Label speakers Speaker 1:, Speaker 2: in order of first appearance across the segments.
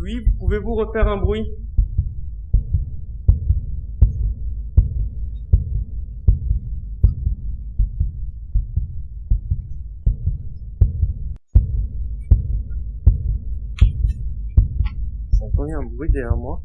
Speaker 1: oui, pouvez-vous refaire un bruit? J'ai entendu un bruit derrière moi.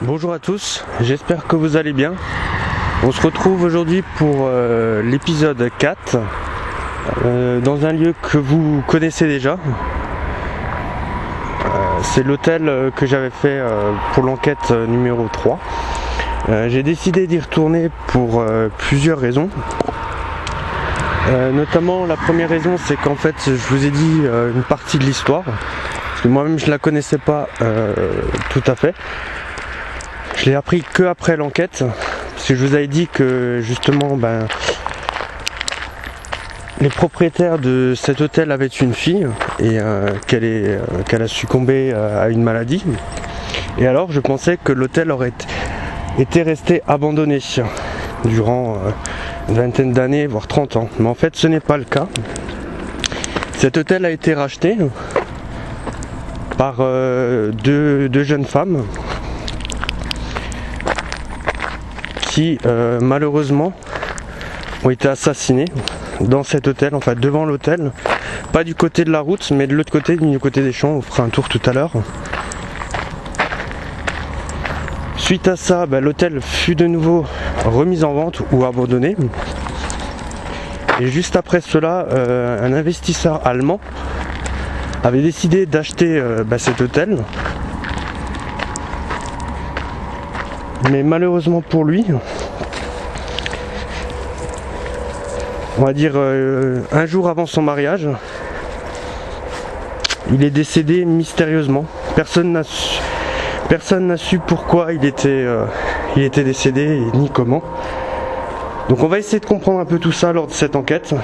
Speaker 1: Bonjour à tous, j'espère que vous allez bien. On se retrouve aujourd'hui pour l'épisode 4 dans un lieu que vous connaissez déjà. C'est l'hôtel que j'avais fait pour l'enquête numéro 3. J'ai décidé d'y retourner pour plusieurs raisons. Notamment la première raison, c'est qu'en fait je vous ai dit une partie de l'histoire, parce que moi-même je la connaissais pas tout à fait. Je l'ai appris que après l'enquête, parce que je vous avais dit que justement les propriétaires de cet hôtel avaient une fille et qu'elle a succombé à une maladie. Et alors je pensais que l'hôtel aurait été resté abandonné durant une vingtaine d'années, voire 30 ans. Mais en fait ce n'est pas le cas. Cet hôtel a été racheté par deux jeunes femmes qui malheureusement ont été assassinés dans cet hôtel, enfin devant l'hôtel, pas du côté de la route mais de l'autre côté, du côté des champs. On fera un tour tout à l'heure. Suite à ça, l'hôtel fut de nouveau remis en vente ou abandonné, et juste après cela un investisseur allemand avait décidé d'acheter cet hôtel. Mais malheureusement pour lui, on va dire un jour avant son mariage, il est décédé mystérieusement. Personne n'a su pourquoi il était décédé ni comment. Donc on va essayer de comprendre un peu tout ça lors de cette enquête.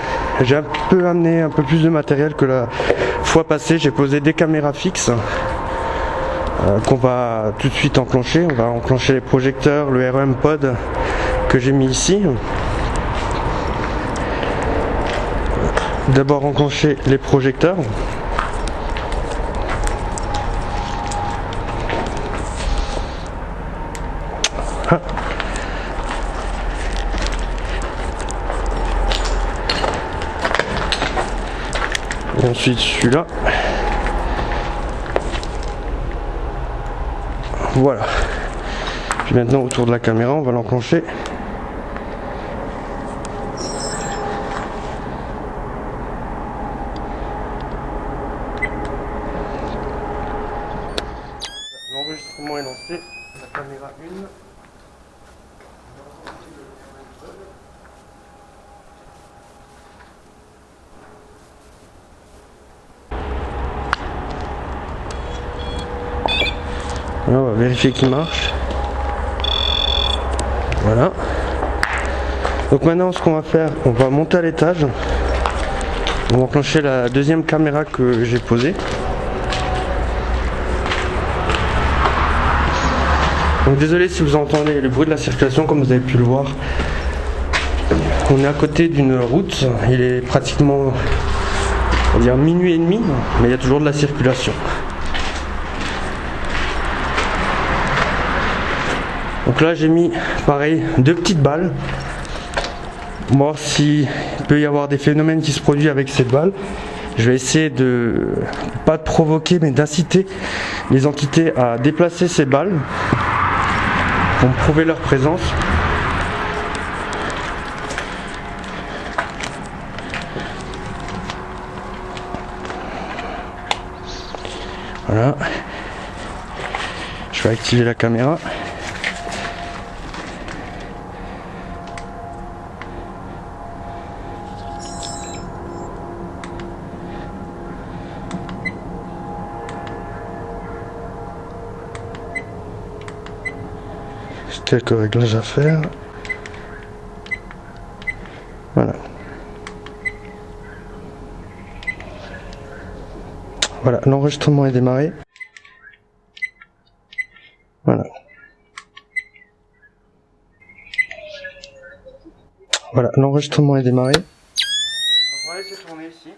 Speaker 1: J'ai un peu amené un peu plus de matériel que la fois passée. J'ai posé des caméras fixes qu'on va tout de suite enclencher. On va enclencher les projecteurs, le REM pod que j'ai mis ici. D'abord enclencher les projecteurs. Ah. Et ensuite celui-là. Voilà. Puis maintenant autour de la caméra, on va l'enclencher. pourrait lancer la caméra 1. On va vérifier qu'il marche. Voilà. Donc maintenant ce qu'on va faire, on va monter à l'étage. On va enclencher la deuxième caméra que j'ai posée. Donc désolé si vous entendez le bruit de la circulation, comme vous avez pu le voir. On est à côté d'une route, il est pratiquement, on va dire, minuit et demi, mais il y a toujours de la circulation. Donc là j'ai mis pareil 2 petites balles, voir s'il peut y avoir des phénomènes qui se produisent avec ces balles. Je vais essayer de pas de provoquer mais d'inciter les entités à déplacer ces balles pour me prouver leur présence. Voilà. Je vais activer la caméra. Quelques réglages à faire. Voilà. Voilà, l'enregistrement est démarré. Voilà. Voilà, l'enregistrement est démarré. Donc on va laisser tourner ici.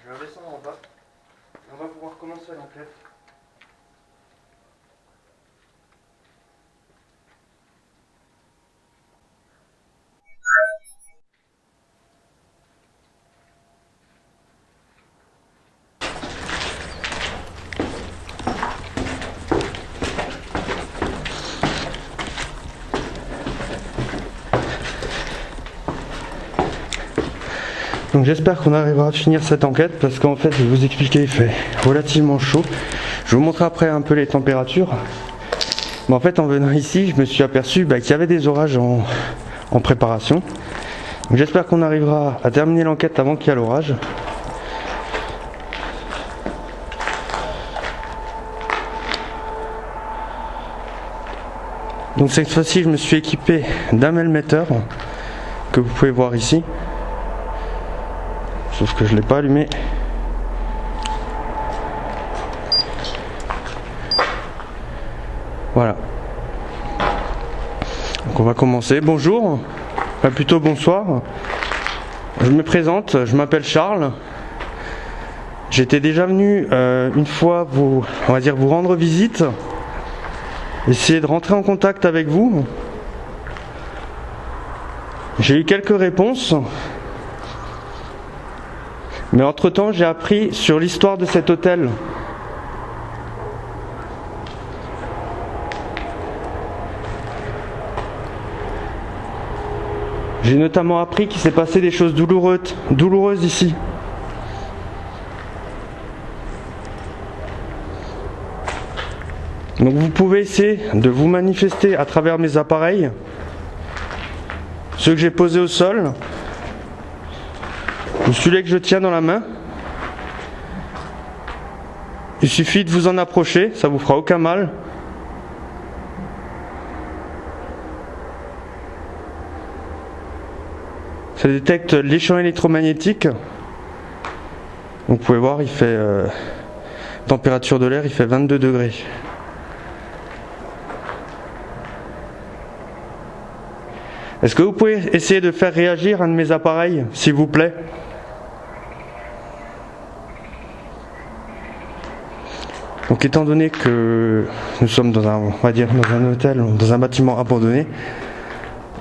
Speaker 1: Je vais redescendre en bas. On va pouvoir commencer l'enquête. Donc j'espère qu'on arrivera à finir cette enquête parce qu'en fait, je vais vous expliquer, il fait relativement chaud. Je vous montrerai après un peu les températures. Mais en fait, en venant ici, je me suis aperçu qu'il y avait des orages en préparation. Donc j'espère qu'on arrivera à terminer l'enquête avant qu'il y ait l'orage. Donc cette fois-ci, je me suis équipé d'un melmetteur que vous pouvez voir ici. Sauf que je ne l'ai pas allumé. Voilà. Donc on va commencer. Bonjour, enfin plutôt bonsoir. Je me présente, je m'appelle Charles. J'étais déjà venu une fois vous rendre visite. Essayer de rentrer en contact avec vous. J'ai eu quelques réponses. Mais entre-temps, j'ai appris sur l'histoire de cet hôtel. J'ai notamment appris qu'il s'est passé des choses douloureuses ici. Donc vous pouvez essayer de vous manifester à travers mes appareils, ceux que j'ai posés au sol, ou celui que je tiens dans la main. Il suffit de vous en approcher, ça vous fera aucun mal. Ça détecte les champs électromagnétiques. Vous pouvez voir, il fait température de l'air, il fait 22 degrés. Est-ce que vous pouvez essayer de faire réagir un de mes appareils, s'il vous plaît? Donc étant donné que nous sommes dans un hôtel, dans un bâtiment abandonné,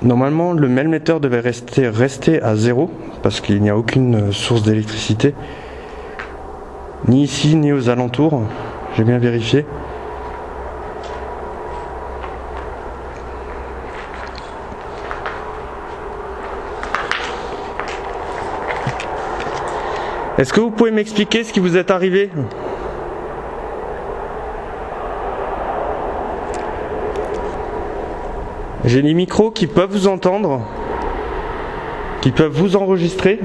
Speaker 1: normalement le melmetteur devait rester à 0 parce qu'il n'y a aucune source d'électricité, ni ici ni aux alentours, j'ai bien vérifié. Est-ce que vous pouvez m'expliquer ce qui vous est arrivé? J'ai des micros qui peuvent vous entendre, qui peuvent vous enregistrer.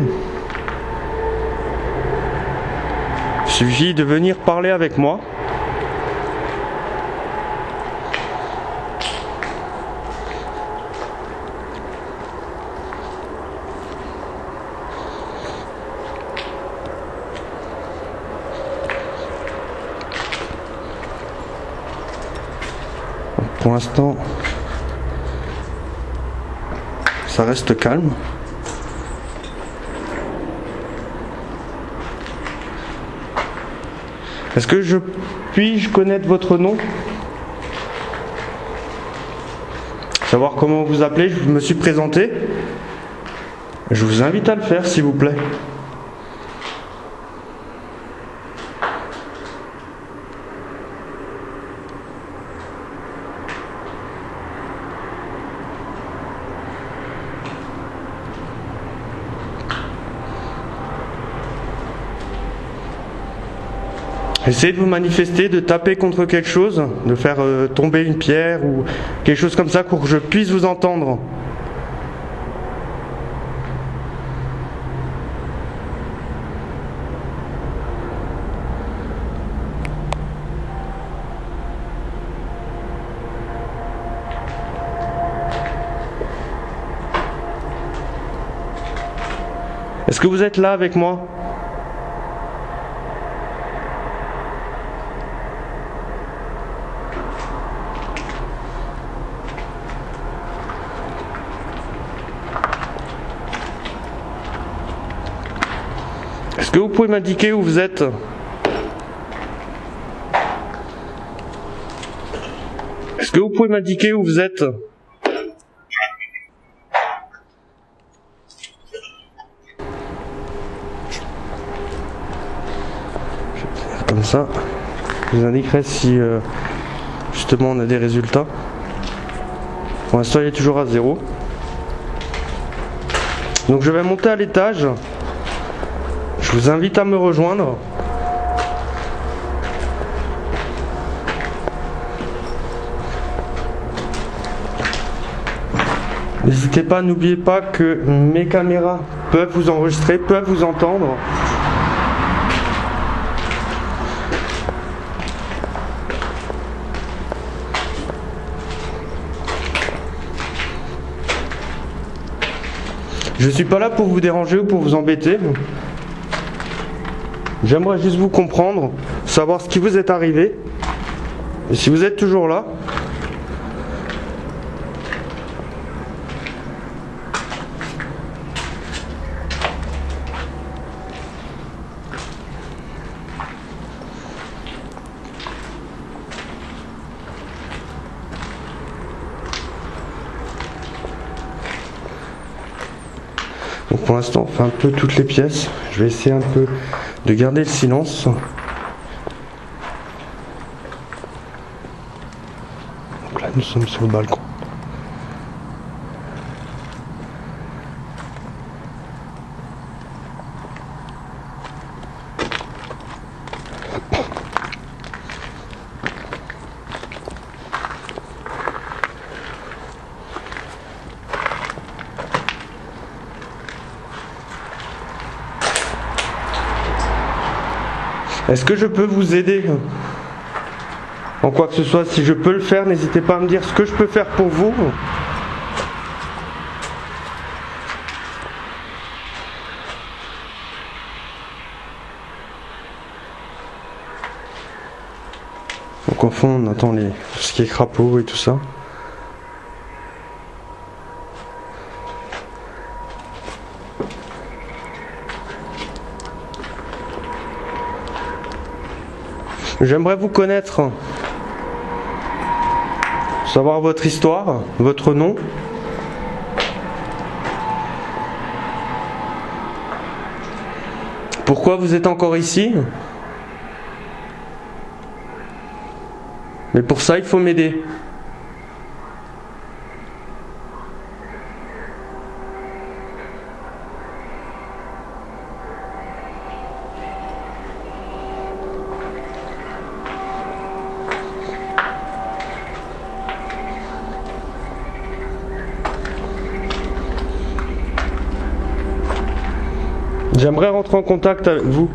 Speaker 1: Il suffit de venir parler avec moi. Pour l'instant, ça reste calme. Est-ce que puis-je connaître votre nom? Savoir comment vous appelez, je me suis présenté. Je vous invite à le faire, s'il vous plaît. Essayez de vous manifester, de taper contre quelque chose, de faire tomber une pierre ou quelque chose comme ça pour que je puisse vous entendre. Est-ce que vous êtes là avec moi ? Est-ce que vous pouvez m'indiquer où vous êtes? Est-ce que vous pouvez m'indiquer où vous êtes? Comme ça, je vous indiquerai si justement on a des résultats. Pour l'instant il est toujours à 0. Donc je vais monter à l'étage. Je vous invite à me rejoindre. N'hésitez pas, n'oubliez pas que mes caméras peuvent vous enregistrer, peuvent vous entendre. Je suis pas là pour vous déranger ou pour vous embêter. J'aimerais juste vous comprendre, savoir ce qui vous est arrivé. Et si vous êtes toujours là. Donc pour l'instant on fait un peu toutes les pièces. Je vais essayer un peu de garder le silence. Donc là nous sommes sur le balcon. Est-ce que je peux vous aider en quoi que ce soit? Si je peux le faire, n'hésitez pas à me dire ce que je peux faire pour vous. Donc au fond on entend tout ce qui est crapaud et tout ça. J'aimerais vous connaître, savoir votre histoire, votre nom. Pourquoi vous êtes encore ici? Mais pour ça, il faut m'aider. J'aimerais rentrer en contact avec vous.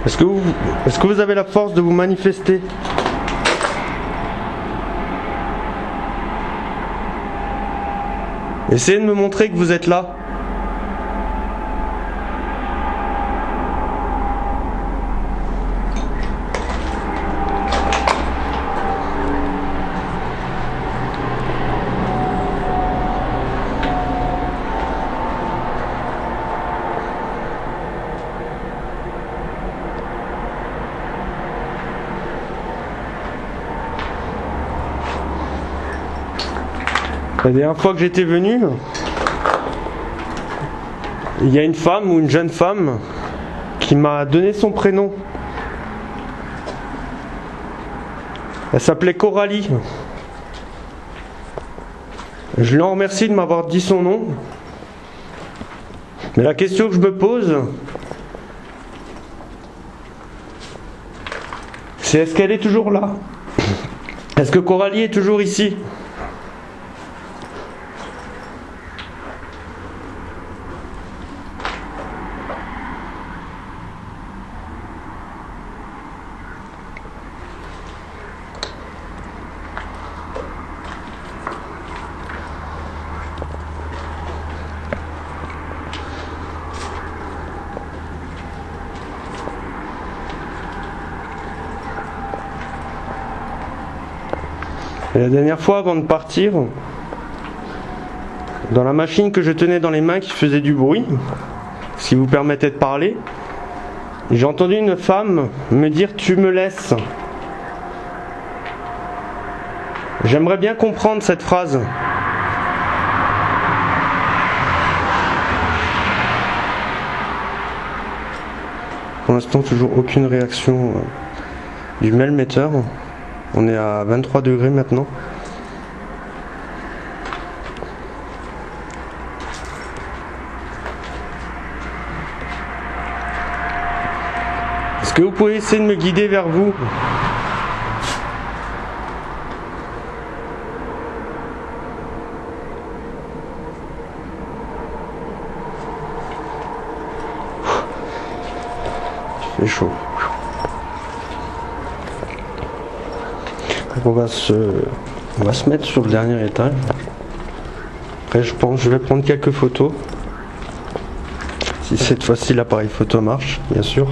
Speaker 1: Est-ce que vous avez la force de vous manifester? Essayez de me montrer que vous êtes là. La dernière fois que j'étais venu, il y a une femme ou une jeune femme qui m'a donné son prénom. Elle s'appelait Coralie. Je l'en remercie de m'avoir dit son nom. Mais la question que je me pose, c'est est-ce qu'elle est toujours là? Est-ce que Coralie est toujours ici? Et la dernière fois, avant de partir, dans la machine que je tenais dans les mains qui faisait du bruit, si vous permettez de parler, j'ai entendu une femme me dire « tu me laisses ». J'aimerais bien comprendre cette phrase. Pour l'instant, toujours aucune réaction du mail-metteur. On est à 23 degrés maintenant. Est-ce que vous pouvez essayer de me guider vers vous? Il fait chaud. On va se mettre sur le dernier étage. Après je pense que je vais prendre quelques photos. Si cette fois-ci l'appareil photo marche, bien sûr.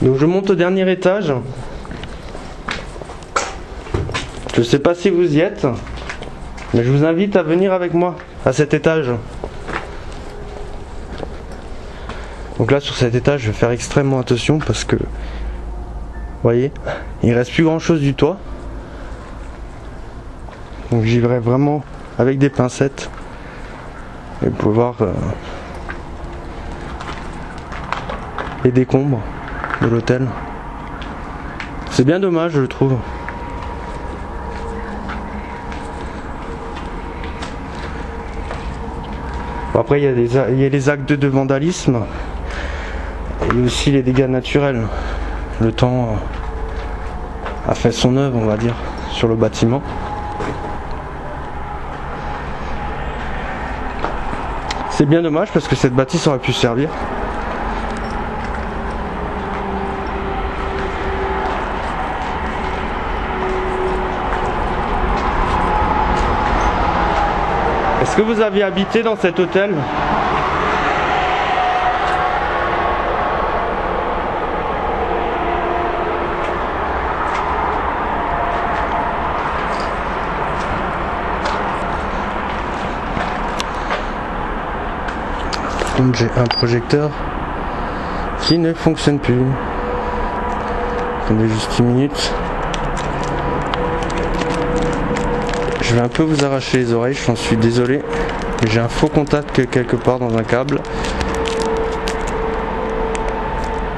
Speaker 1: Donc je monte au dernier étage. Je ne sais pas si vous y êtes, mais je vous invite à venir avec moi à cet étage. Donc là sur cet étage je vais faire extrêmement attention parce que vous voyez, il reste plus grand chose du toit. Donc j'y vais vraiment avec des pincettes. Et vous pouvez voir les décombres de l'hôtel. C'est bien dommage je trouve. Bon, après il y a les actes de vandalisme. Et aussi les dégâts naturels. Le temps a fait son œuvre, on va dire, sur le bâtiment. C'est bien dommage parce que cette bâtisse aurait pu servir. Est-ce que vous aviez habité dans cet hôtel ? Donc j'ai un projecteur qui ne fonctionne plus. Attendez juste une minute. Je vais un peu vous arracher les oreilles, j'en suis désolé. J'ai un faux contact quelque part dans un câble.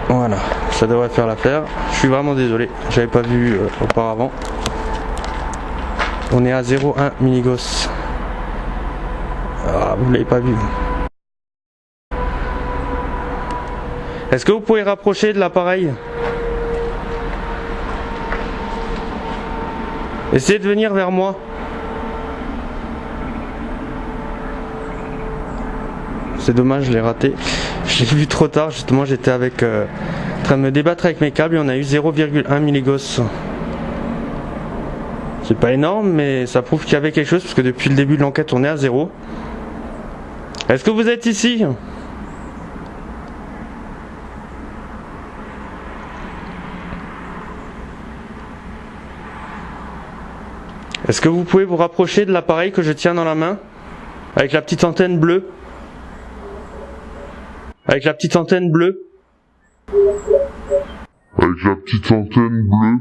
Speaker 1: Voilà, ça devrait faire l'affaire. Je suis vraiment désolé, j'avais pas vu auparavant. On est à 0,1 milligauss. Ah, vous l'avez pas vu. Est-ce que vous pouvez rapprocher de l'appareil? Essayez de venir vers moi. C'est dommage, je l'ai raté. Je l'ai vu trop tard, justement, j'étais avec en train de me débattre avec mes câbles et on a eu 0,1 milligauss. C'est pas énorme, mais ça prouve qu'il y avait quelque chose, parce que depuis le début de l'enquête, on est à 0. Est-ce que vous êtes ici? Est-ce que vous pouvez vous rapprocher de l'appareil que je tiens dans la main? Avec la petite antenne bleue? Avec la petite antenne bleue?
Speaker 2: Avec la petite antenne bleue?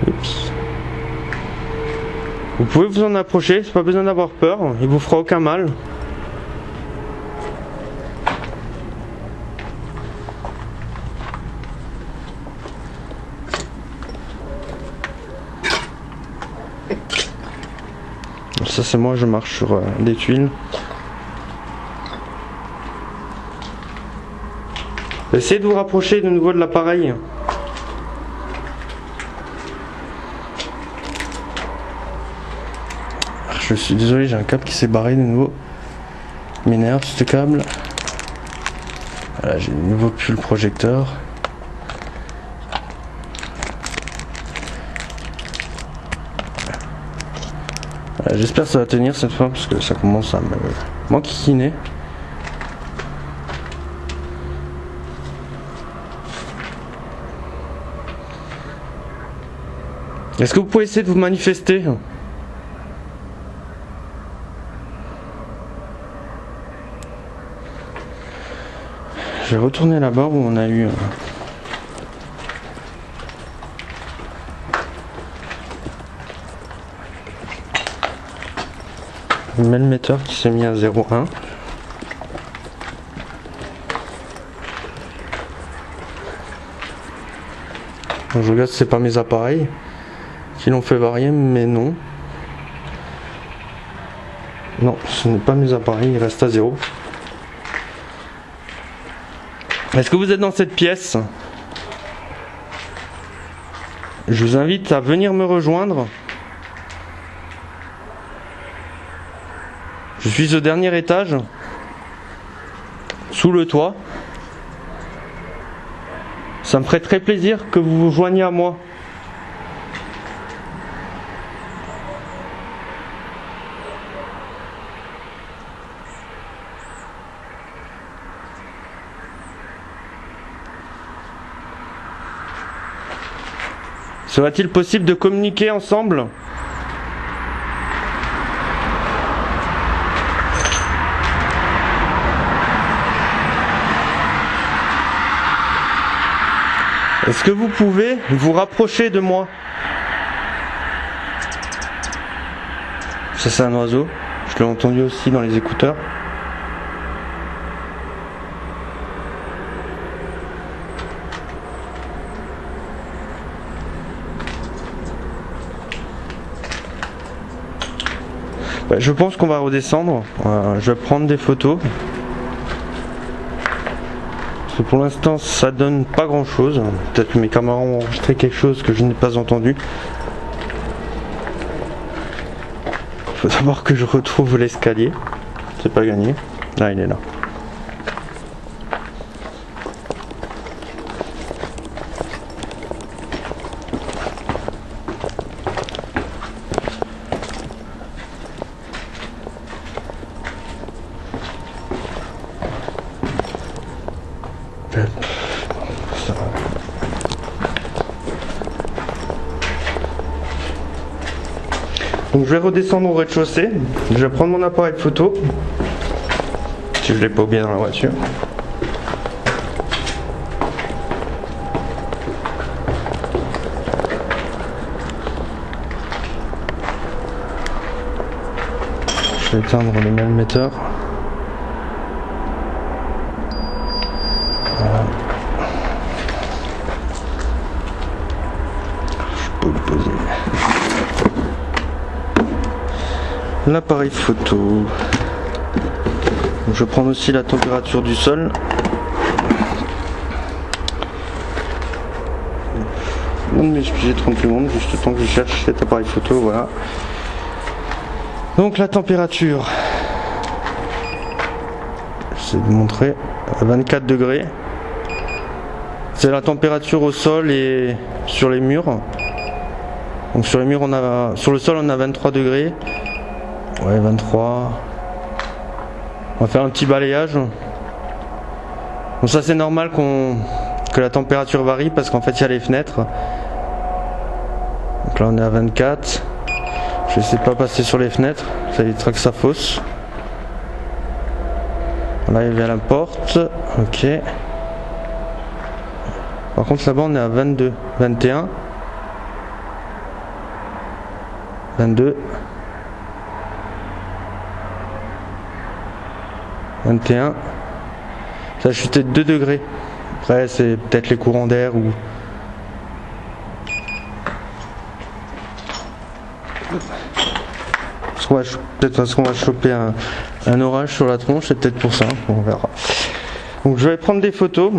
Speaker 1: Oups. Vous pouvez vous en approcher, c'est pas besoin d'avoir peur, il vous fera aucun mal. Ça c'est moi, je marche sur des tuiles. Essayez de vous rapprocher de nouveau de l'appareil. Je suis désolé, j'ai un câble qui s'est barré de nouveau. M'énerve ce câble. Voilà, j'ai de nouveau plus le projecteur. Voilà, j'espère que ça va tenir cette fois parce que ça commence à me m'enquiquiner. Est-ce que vous pouvez essayer de vous manifester? Je vais retourner là-bas où on a eu un melmetteur qui s'est mis à 0,1. Je regarde si c'est pas mes appareils qui l'ont fait varier, mais non. Non, ce n'est pas mes appareils, il reste à 0. Est-ce que vous êtes dans cette pièce? Je vous invite à venir me rejoindre. Je suis au dernier étage, sous le toit. Ça me ferait très plaisir que vous vous joigniez à moi. Serait-il possible de communiquer ensemble? Est-ce que vous pouvez vous rapprocher de moi? Ça c'est un oiseau, je l'ai entendu aussi dans les écouteurs. Je pense qu'on va redescendre, je vais prendre des photos. Parce que pour l'instant ça donne pas grand chose. Peut-être que mes caméras ont enregistré quelque chose que je n'ai pas entendu. Il faut d'abord que je retrouve l'escalier. C'est pas gagné. Là il est là. Donc je vais redescendre au rez-de-chaussée, je vais prendre mon appareil photo, si je l'ai pas oublié dans la voiture. Je vais éteindre le malmetteur. Voilà. Je peux le poser. L'appareil photo. Je vais prendre aussi la température du sol. Non mais excusez 30 secondes, juste le temps que je cherche cet appareil photo, voilà. Donc la température, j'essaie de montrer, à 24 degrés. C'est la température au sol et sur les murs. Donc sur les murs sur le sol on a 23 degrés. Ouais 23. On va faire un petit balayage. Donc ça c'est normal que la température varie parce qu'en fait il y a les fenêtres. Donc là on est à 24. Je ne sais pas passer sur les fenêtres, ça évitera que ça fausse. Là il y a la porte, ok. Par contre là-bas on est à 22, 21, 22, 21. Ça a chuté de 2 degrés. Après c'est peut-être les courants d'air ou... Peut-être parce qu'on va choper un orage sur la tronche, c'est peut-être pour ça, on verra. Donc je vais prendre des photos.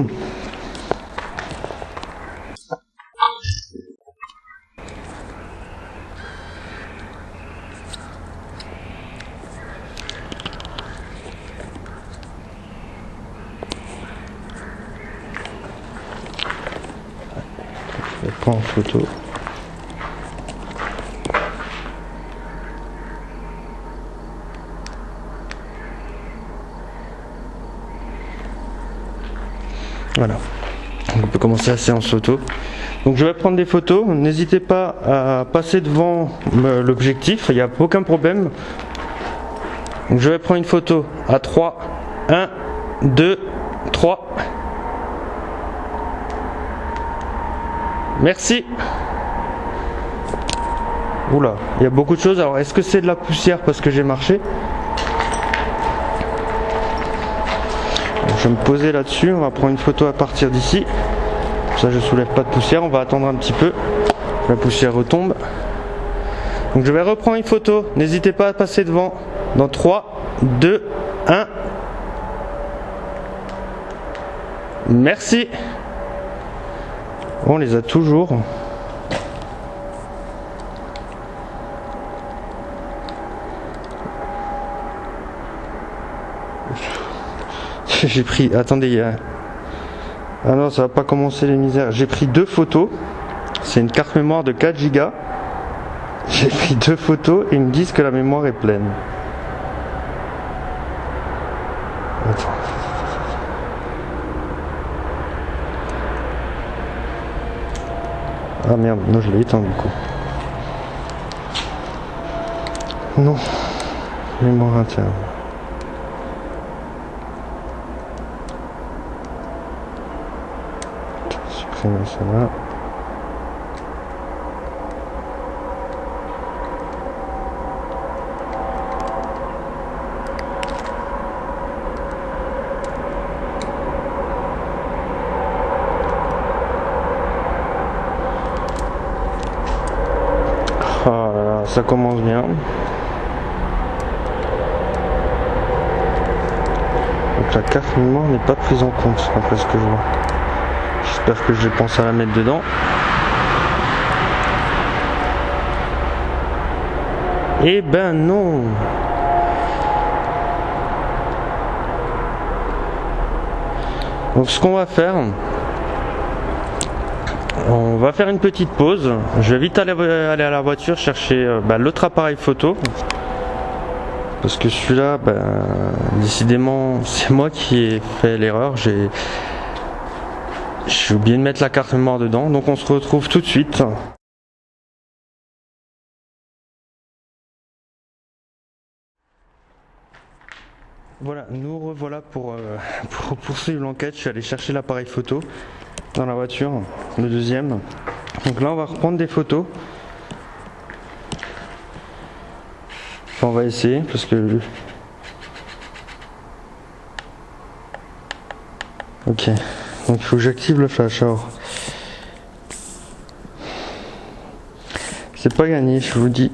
Speaker 1: Je vais prendre en photo. Voilà, on peut commencer la séance photo. Donc je vais prendre des photos, n'hésitez pas à passer devant l'objectif, il n'y a aucun problème. Donc je vais prendre une photo à 3, 1, 2, 3. Merci. Oula, il y a beaucoup de choses, alors est-ce que c'est de la poussière parce que j'ai marché ? Je vais me poser là-dessus, on va prendre une photo à partir d'ici. Ça je soulève pas de poussière, on va attendre un petit peu. La poussière retombe. Donc je vais reprendre une photo, n'hésitez pas à passer devant. Dans 3, 2, 1. Merci. On les a toujours. J'ai pris, attendez, ah non ça va pas commencer les misères, j'ai pris 2 photos, c'est une carte mémoire de 4 Go, j'ai pris 2 photos et ils me disent que la mémoire est pleine. Attends. Ah merde, non je l'ai éteint du coup. Non, mémoire interne. Ça va. Oh là là, ça commence bien. Donc la carte mémoire n'est pas prise en compte, après ce que je vois. J'espère que je pense à la mettre dedans. Eh ben non. Donc ce qu'on va faire, on va faire une petite pause. Je vais vite aller à la voiture chercher l'autre appareil photo. Parce que celui-là, décidément, c'est moi qui ai fait l'erreur. J'ai oublié de mettre la carte mémoire dedans, donc on se retrouve tout de suite. Voilà, nous revoilà pour poursuivre l'enquête. Je suis allé chercher l'appareil photo dans la voiture, le deuxième. Donc là on va reprendre des photos. Enfin, on va essayer parce que... Ok, donc il faut que j'active le flash. Alors, c'est pas gagné, je vous dis.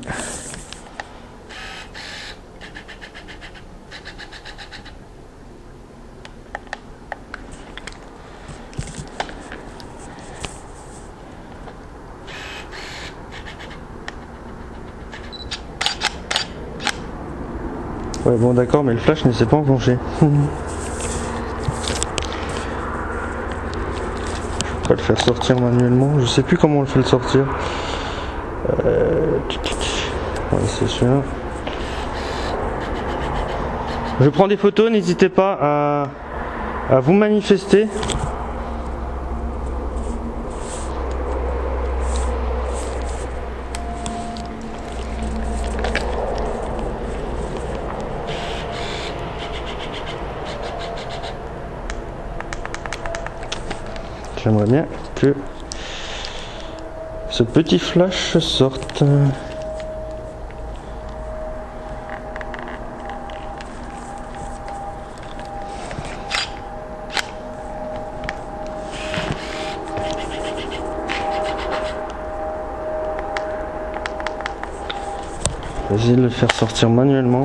Speaker 1: Ouais, bon d'accord, mais le flash ne s'est pas enclenché. Je vais le faire sortir manuellement. Je sais plus comment on le fait le sortir. Ouais, c'est sûr. Je prends des photos, n'hésitez pas à vous manifester. J'aimerais bien que ce petit flash sorte. J'ai de le faire sortir manuellement.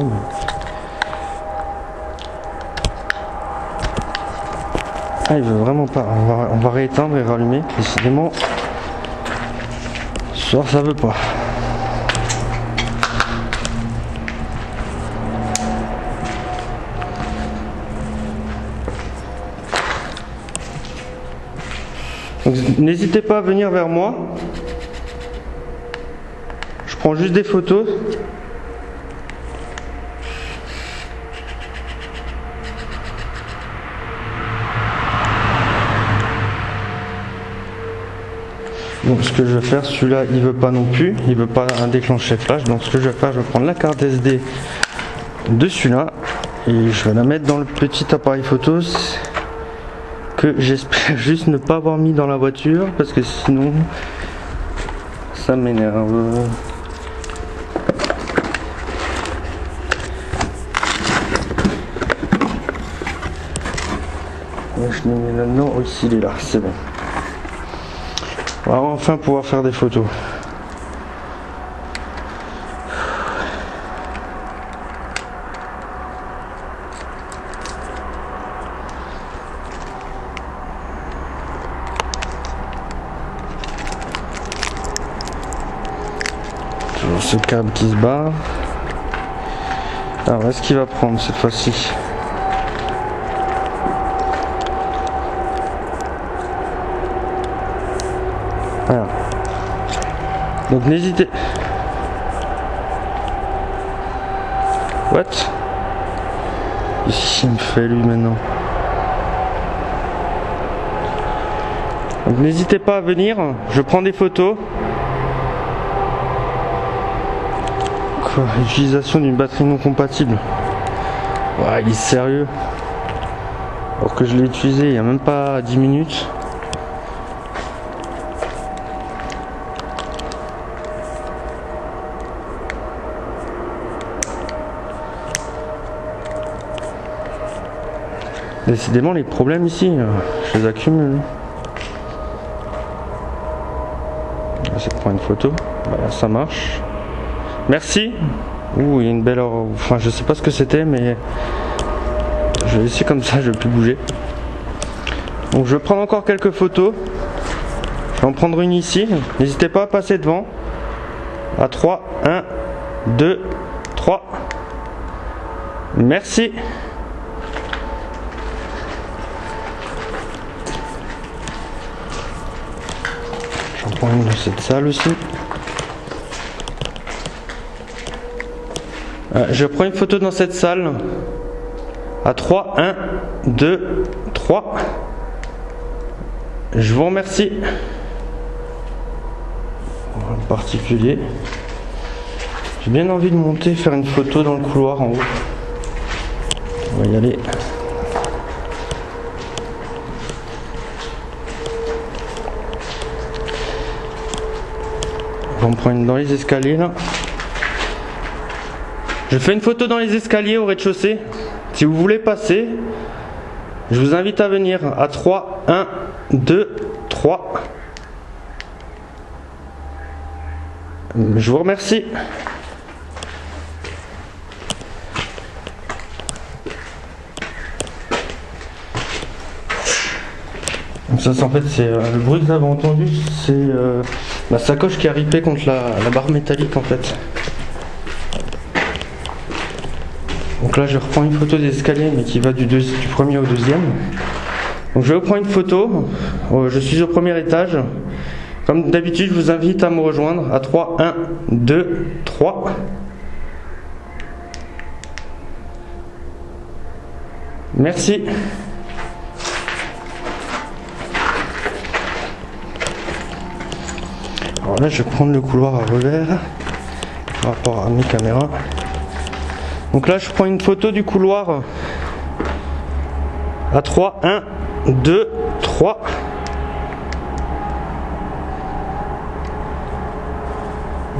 Speaker 1: Ah, il veut vraiment pas. On va rééteindre et rallumer. Décidément, ce soir ça veut pas. N'hésitez pas à venir vers moi. Je prends juste des photos. Donc ce que je vais faire, celui-là il veut pas non plus, il veut pas déclencher flash. Donc ce que je vais faire, je vais prendre la carte SD de celui-là et je vais la mettre dans le petit appareil photo que j'espère juste ne pas avoir mis dans la voiture parce que sinon ça m'énerve. Je l'ai mis là-dedans, aussi il est là, c'est bon. On va enfin pouvoir faire des photos. Toujours ce câble qui se barre. Alors est-ce qu'il va prendre cette fois-ci? Voilà. Donc n'hésitez. What? Qu'est-ce qu'il me fait lui maintenant? Donc n'hésitez pas à venir, je prends des photos. Quoi? Utilisation d'une batterie non compatible. Ouais, il est sérieux. Alors que je l'ai utilisé il n'y a même pas 10 minutes. Décidément les problèmes ici, je les accumule. Je vais prendre une photo, voilà, ça marche. Merci. Ouh, il y a une belle... Enfin je sais pas ce que c'était mais je vais laisser comme ça, je vais plus bouger. Donc je vais prendre encore quelques photos. Je vais en prendre une ici. N'hésitez pas à passer devant. À 3, 1, 2, 3. Merci. J'en prends une dans cette salle aussi. Je prends une photo dans cette salle. À 3, 1, 2, 3. Je vous remercie. En particulier. J'ai bien envie de monter, faire une photo dans le couloir en haut. On va y aller. On prend une dans les escaliers là. Je fais une photo dans les escaliers au rez-de-chaussée. Si vous voulez passer, je vous invite à venir à 3. 1, 2, 3. Je vous remercie. Donc ça, en fait, c'est le bruit que vous avez entendu, c'est ma sacoche qui a ripé contre la barre métallique en fait. Donc là, je reprends une photo des escaliers, mais qui va du premier au deuxième. Donc je vais reprendre une photo. Je suis au premier étage. Comme d'habitude, je vous invite à me rejoindre à 3. 1, 2, 3. Merci. Alors là, je vais prendre le couloir à revers par rapport à mes caméras. Donc là, je prends une photo du couloir à 3. 1, 2, 3.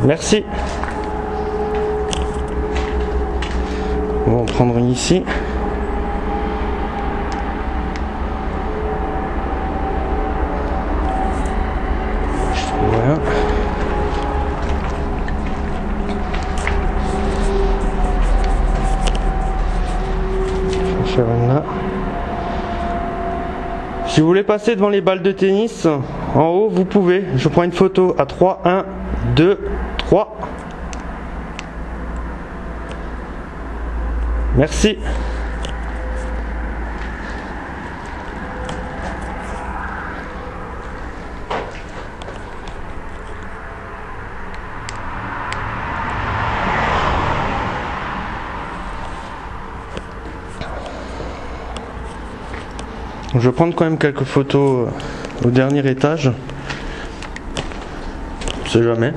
Speaker 1: Merci. On va en prendre une ici. Voilà. Je vais faire une là. Si vous voulez passer devant les balles de tennis, en haut, vous pouvez. Je prends une photo à 3. 1, 2, 3. Merci. Je vais prendre quand même quelques photos au dernier étage. On sait jamais.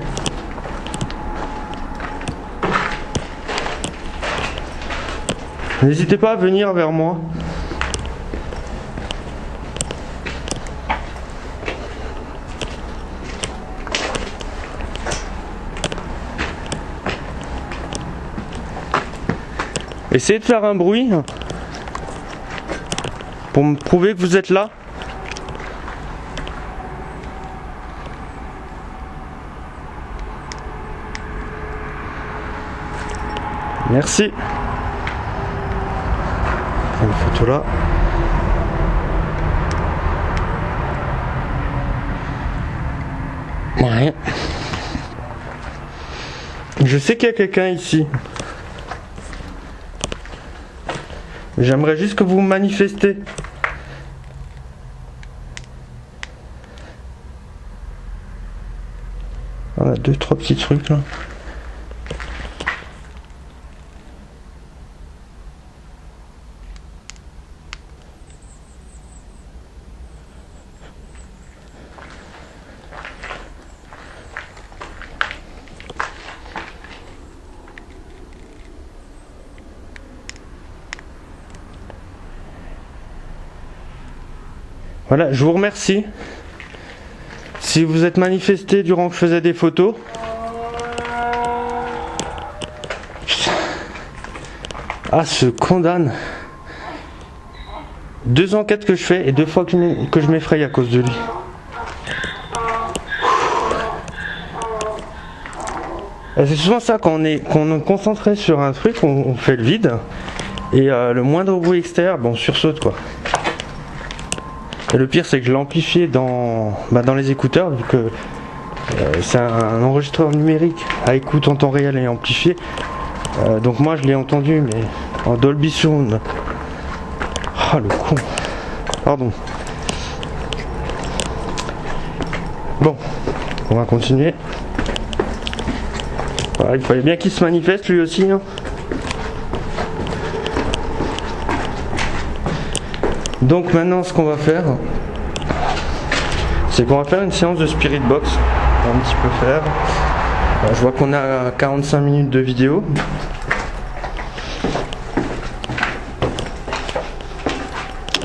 Speaker 1: N'hésitez pas à venir vers moi. Essayez de faire un bruit pour me prouver que vous êtes là. Merci. Une photo là. Ouais. Je sais qu'il y a quelqu'un ici. J'aimerais juste que vous me manifestez. On a 2-3 petits trucs là. Voilà, je vous remercie. Si vous êtes manifesté durant que je faisais des photos. Ah, ce condamne. 2 enquêtes que je fais et 2 fois que je m'effraie à cause de lui. C'est souvent ça, quand on est concentré sur un truc, on fait le vide. Et le moindre bruit extérieur, bon, on sursaute quoi. Et le pire, c'est que je l'ai amplifié dans les écouteurs, vu que c'est un enregistreur numérique à écoute en temps réel et amplifié. Donc moi, je l'ai entendu, mais en Dolby Sound. Ah, le con. Pardon. Bon, on va continuer. Voilà, il fallait bien qu'il se manifeste lui aussi. Hein. Donc maintenant, ce qu'on va faire, c'est qu'on va faire une séance de Spirit Box. On va un petit peu faire. Je vois qu'on a 45 minutes de vidéo.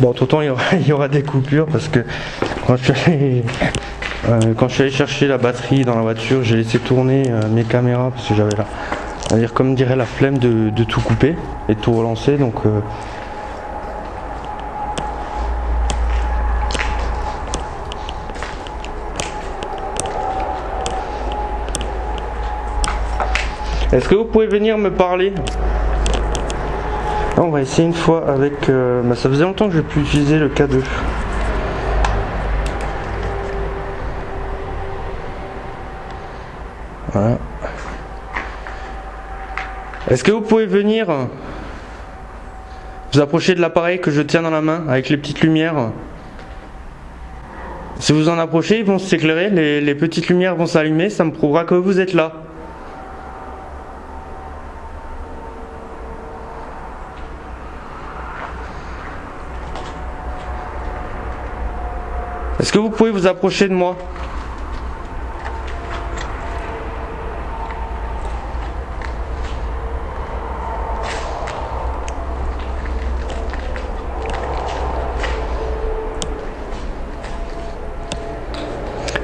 Speaker 1: Bon, entre-temps, il y aura des coupures parce que quand je suis allé chercher la batterie dans la voiture, j'ai laissé tourner mes caméras parce que j'avais C'est-à-dire, comme dirait, la flemme de tout couper et de tout relancer. Donc est-ce que vous pouvez venir me parler? On va essayer une fois avec... ça faisait longtemps que je n'ai plus utilisé le K2. Voilà. Est-ce que vous pouvez venir vous approcher de l'appareil que je tiens dans la main avec les petites lumières? Si vous en approchez, ils vont s'éclairer, les petites lumières vont s'allumer, ça me prouvera que vous êtes là. Est-ce que vous pouvez vous approcher de moi?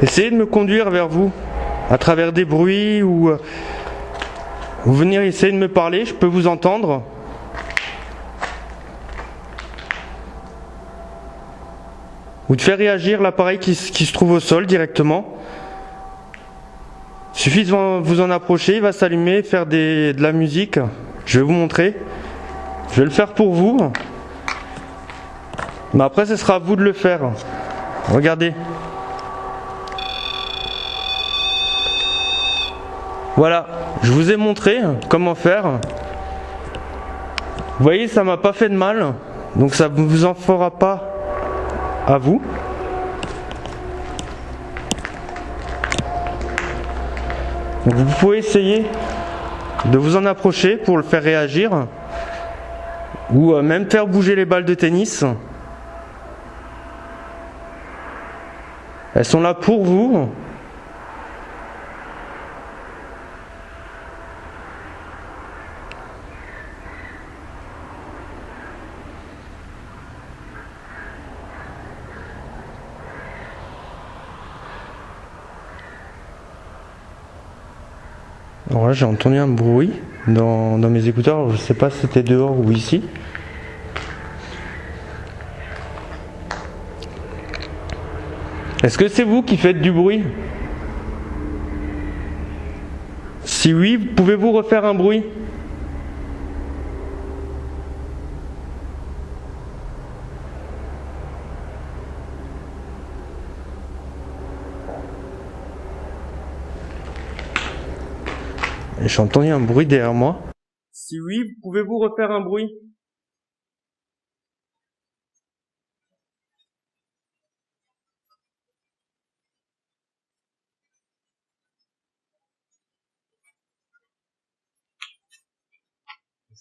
Speaker 1: Essayez de me conduire vers vous, à travers des bruits ou vous venir essayer de me parler, je peux vous entendre. Ou de faire réagir l'appareil qui se trouve au sol directement. Il suffit de vous en approcher, il va s'allumer, faire de la musique. Je vais vous montrer. Je vais le faire pour vous. Mais après, ce sera à vous de le faire. Regardez. Voilà, je vous ai montré comment faire. Vous voyez, ça m'a pas fait de mal. Donc ça ne vous en fera pas à vous. Donc vous pouvez essayer de vous en approcher pour le faire réagir. Ou même faire bouger les balles de tennis. Elles sont là pour vous. Alors là, j'ai entendu un bruit dans mes écouteurs, je sais pas si c'était dehors ou ici. Est-ce que c'est vous qui faites du bruit? Si oui, pouvez-vous refaire un bruit? J'ai entendu un bruit derrière moi. Si oui, pouvez-vous refaire un bruit?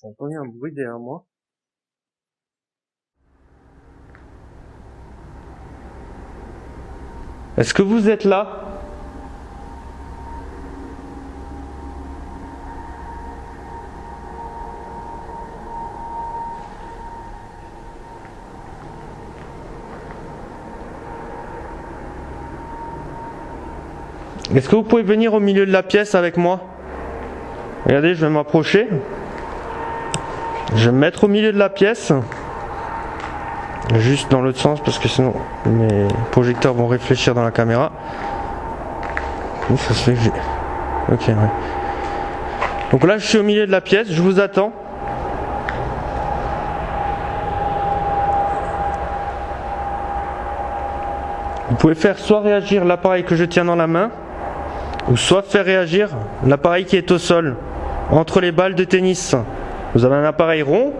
Speaker 1: J'ai entendu un bruit derrière moi. Est-ce que vous êtes là? Est-ce que vous pouvez venir au milieu de la pièce avec moi? Regardez, je vais m'approcher. Je vais me mettre au milieu de la pièce. Juste dans l'autre sens parce que sinon mes projecteurs vont réfléchir dans la caméra. Oui, ça se fait que j'ai... Ok, ouais. Donc là, je suis au milieu de la pièce, je vous attends. Vous pouvez faire soit réagir l'appareil que je tiens dans la main, ou soit faire réagir l'appareil qui est au sol, entre les balles de tennis. Vous avez un appareil rond,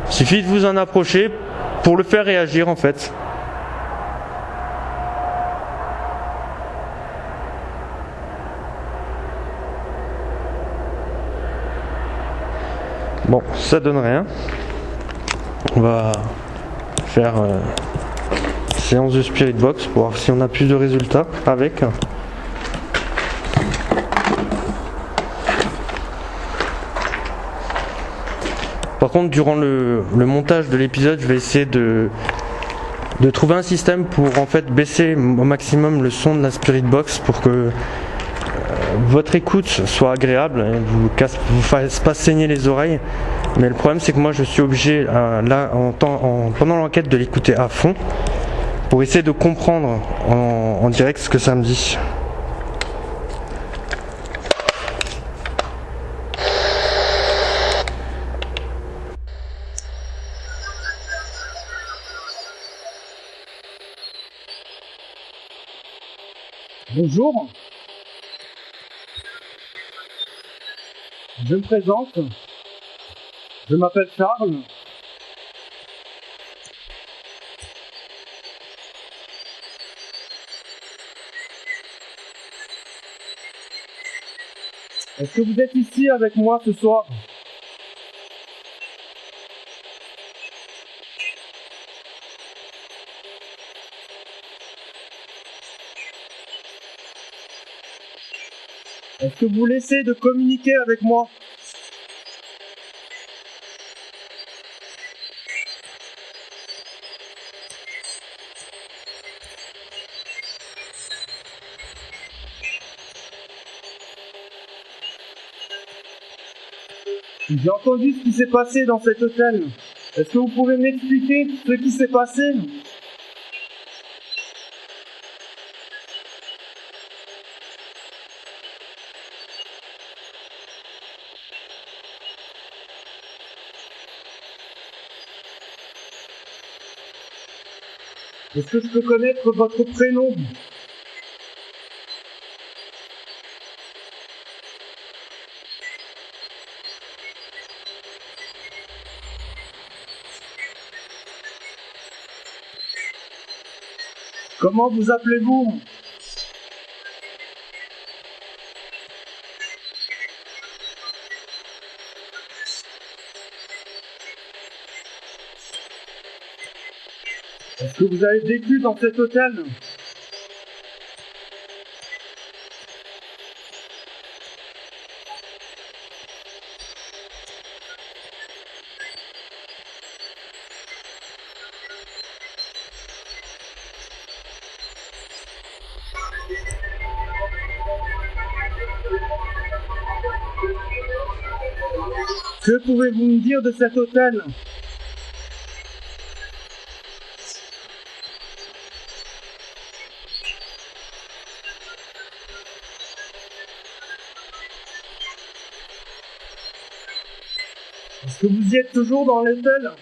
Speaker 1: il suffit de vous en approcher pour le faire réagir en fait. Bon, ça donne rien. On va faire séance de Spirit Box pour voir si on a plus de résultats avec. Par contre, durant le montage de l'épisode, je vais essayer de trouver un système pour en fait baisser au maximum le son de la Spirit Box pour que votre écoute soit agréable, hein, vous fasse pas saigner les oreilles. Mais le problème c'est que moi je suis obligé là pendant l'enquête de l'écouter à fond pour essayer de comprendre en direct ce que ça me dit.
Speaker 3: Bonjour, je me présente, je m'appelle Charles. Est-ce que vous êtes ici avec moi ce soir? Est-ce que vous laissez de communiquer avec moi? J'ai entendu ce qui s'est passé dans cet hôtel. Est-ce que vous pouvez m'expliquer ce qui s'est passé? Est-ce que je peux connaître votre prénom? Comment vous appelez-vous? Est-ce que vous avez vécu dans cet hôtel? Que pouvez-vous me dire de cet hôtel? Est-ce que vous y êtes toujours dans l'hôtel?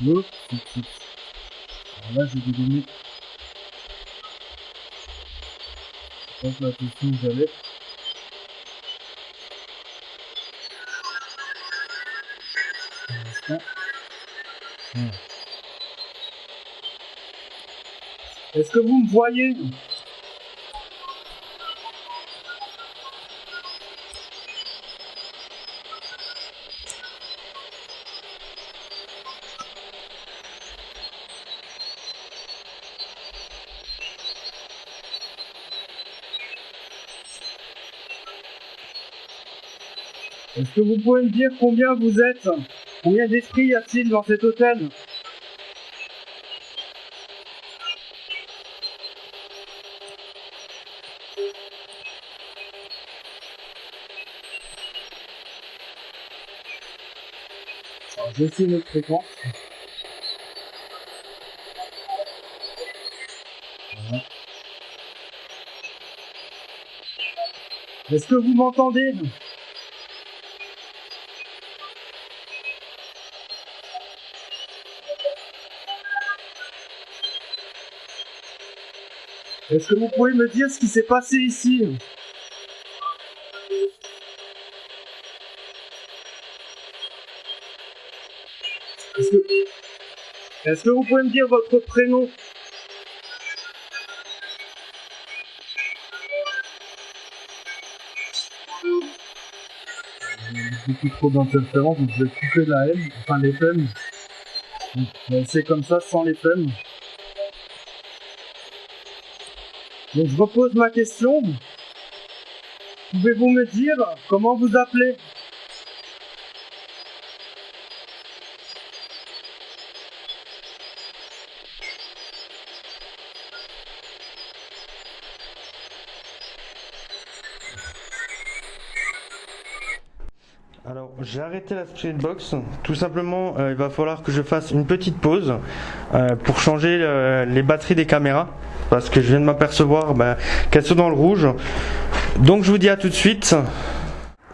Speaker 3: Non. Alors là, je vais vous donner. Je pense la question que j'avais. Est-ce que vous me voyez? Est-ce que vous pouvez me dire combien vous êtes? Combien d'esprits y a-t-il dans cet hôtel? Alors, je sais notre fréquence. Voilà. Est-ce que vous m'entendez? Est-ce que vous pouvez me dire ce qui s'est passé ici? Est-ce que vous pouvez me dire votre prénom? Il y a beaucoup trop d'interférences, donc je vais couper la M, enfin les FM. Donc, c'est comme ça, sans les FM. Donc je repose ma question. Pouvez-vous me dire comment vous appelez?
Speaker 1: Alors, j'ai arrêté la Spirit Box. Tout simplement, il va falloir que je fasse une petite pause pour changer les batteries des caméras. Parce que je viens de m'apercevoir qu'elles sont dans le rouge. Donc, je vous dis à tout de suite.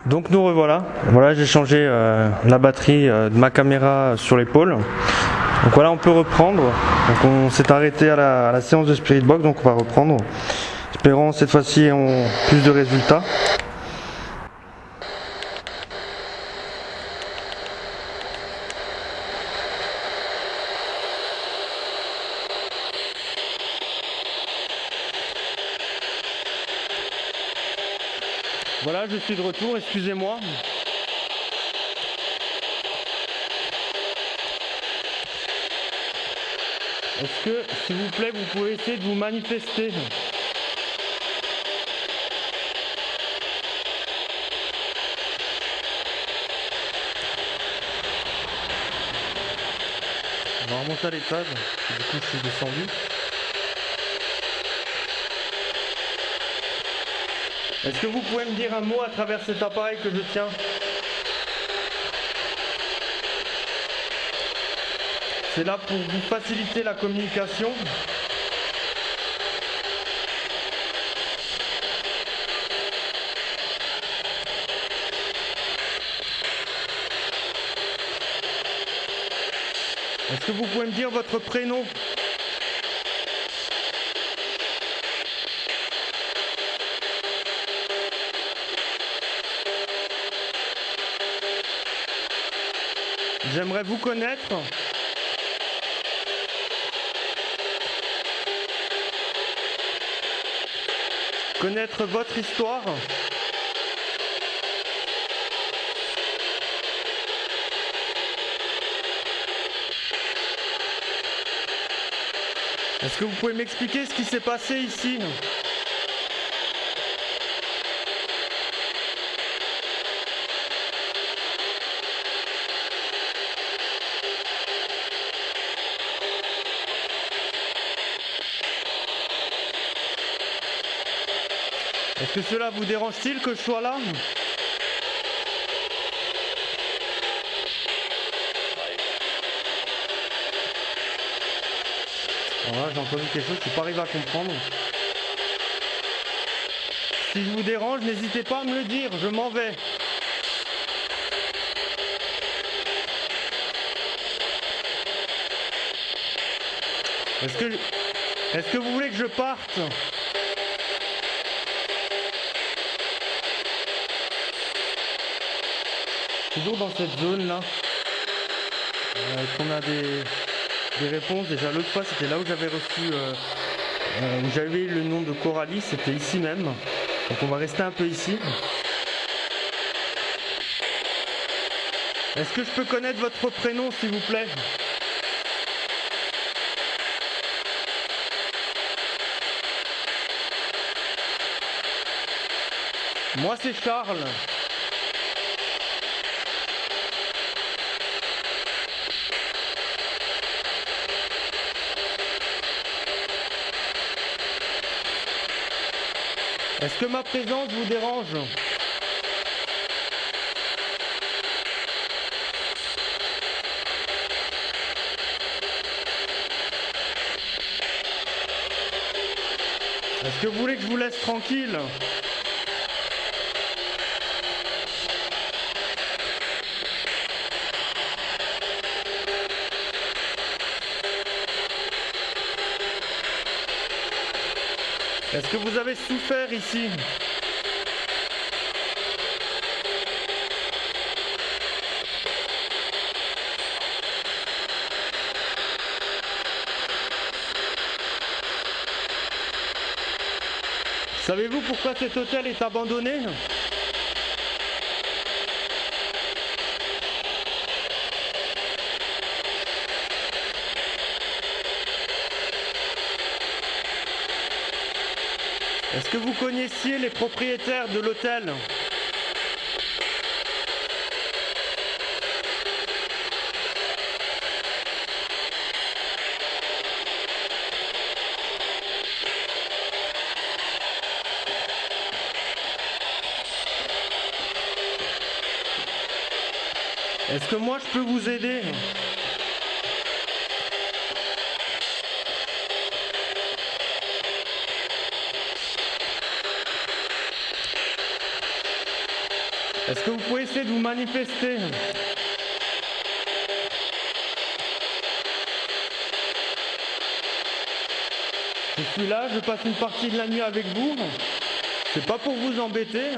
Speaker 1: Donc, nous revoilà. Voilà, j'ai changé la batterie de ma caméra sur l'épaule. Donc, voilà, on peut reprendre. Donc, on s'est arrêté à la séance de Spirit Box. Donc, on va reprendre. Espérons cette fois-ci plus de résultats. Voilà, je suis de retour, excusez-moi. Est-ce que, s'il vous plaît, vous pouvez essayer de vous manifester? On va remonter à l'étage, du coup je suis descendu. Est-ce que vous pouvez me dire un mot à travers cet appareil que je tiens? C'est là pour vous faciliter la communication. Est-ce que vous pouvez me dire votre prénom? J'aimerais vous connaître. Connaître votre histoire. Est-ce que vous pouvez m'expliquer ce qui s'est passé ici? Est-ce que cela vous dérange-t-il que je sois là? Alors là, j'ai entendu quelque chose que je n'ai pas arrivé à comprendre. Si je vous dérange, n'hésitez pas à me le dire, je m'en vais. Est-ce que vous voulez que je parte? Toujours dans cette zone là, qu'on a des réponses. Déjà l'autre fois c'était là où j'avais reçu, où j'avais eu le nom de Coralie, c'était ici même. Donc on va rester un peu ici. Est-ce que je peux connaître votre prénom s'il vous plaît? Moi c'est Charles. Est-ce que ma présence vous dérange? Est-ce que vous voulez que je vous laisse tranquille? Est-ce que vous avez souffert ici? Savez-vous pourquoi cet hôtel est abandonné? Est-ce que vous connaissiez les propriétaires de l'hôtel? Est-ce que moi je peux vous aider? Est-ce que vous pouvez essayer de vous manifester? Je suis là, je passe une partie de la nuit avec vous. C'est pas pour vous embêter.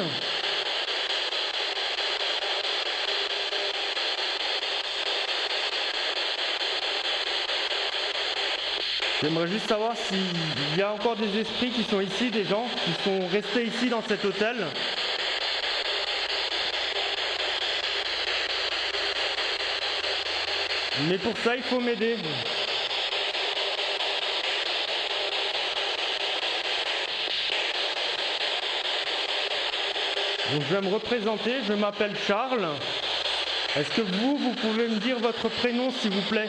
Speaker 1: J'aimerais juste savoir s'il y a encore des esprits qui sont ici, des gens qui sont restés ici dans cet hôtel. Mais pour ça, il faut m'aider. Donc je vais me représenter, je m'appelle Charles. Est-ce que vous pouvez me dire votre prénom s'il vous plaît?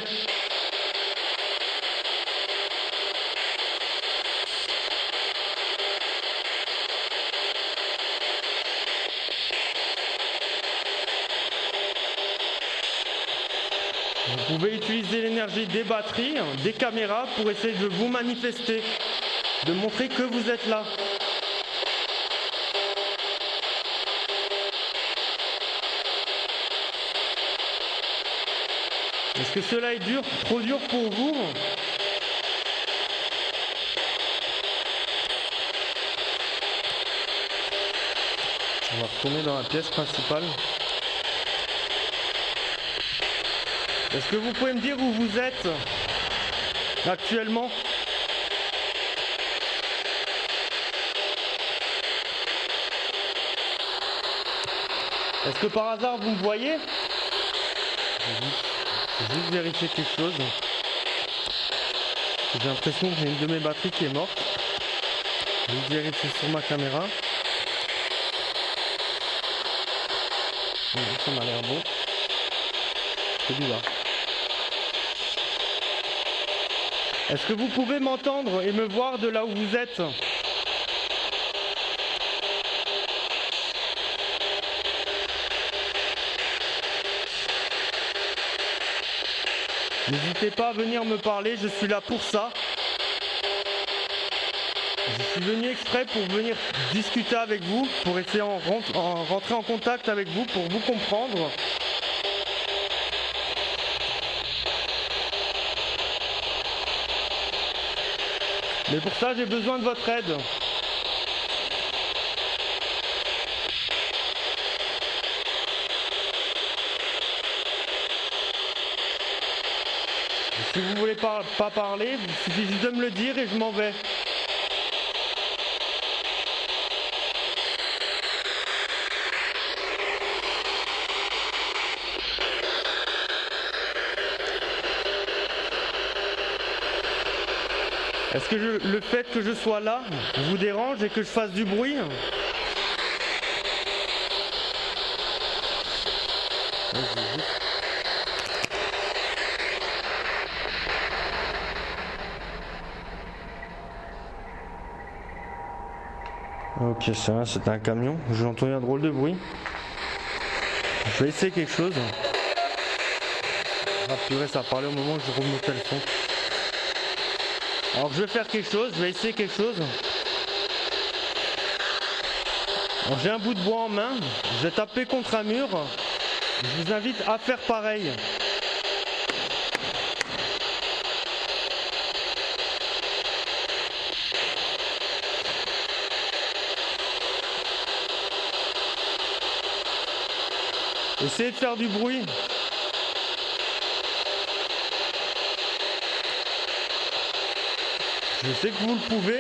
Speaker 1: Vous pouvez utiliser l'énergie des batteries, des caméras pour essayer de vous manifester, de montrer que vous êtes là. Est-ce que cela est dur, trop dur pour vous? On va retourner dans la pièce principale. Est-ce que vous pouvez me dire où vous êtes actuellement? Est-ce que par hasard vous me voyez? Je vais juste vérifier quelque chose. J'ai l'impression que j'ai une de mes batteries qui est morte. Je vais vérifier sur ma caméra. Ça m'a l'air bon. C'est bizarre. Est-ce que vous pouvez m'entendre et me voir de là où vous êtes? N'hésitez pas à venir me parler, je suis là pour ça. Je suis venu exprès pour venir discuter avec vous, pour essayer de rentrer en contact avec vous, pour vous comprendre. Mais pour ça, j'ai besoin de votre aide. Si vous voulez pas parler, il suffit juste de me le dire et je m'en vais. Est-ce que le fait que je sois là vous dérange et que je fasse du bruit? Ok, ça va, c'est un camion. J'ai entendu un drôle de bruit. Je vais essayer quelque chose. Ah purée, ça a parlé au moment où je remontais le son. Alors je vais faire quelque chose, je vais essayer quelque chose. Alors, j'ai un bout de bois en main, je vais taper contre un mur. Je vous invite à faire pareil. Essayez de faire du bruit. Je sais que vous le pouvez.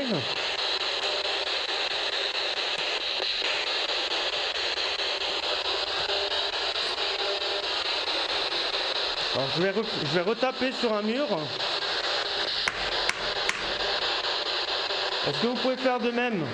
Speaker 1: Alors je vais retaper sur un mur. Est-ce que vous pouvez faire de même?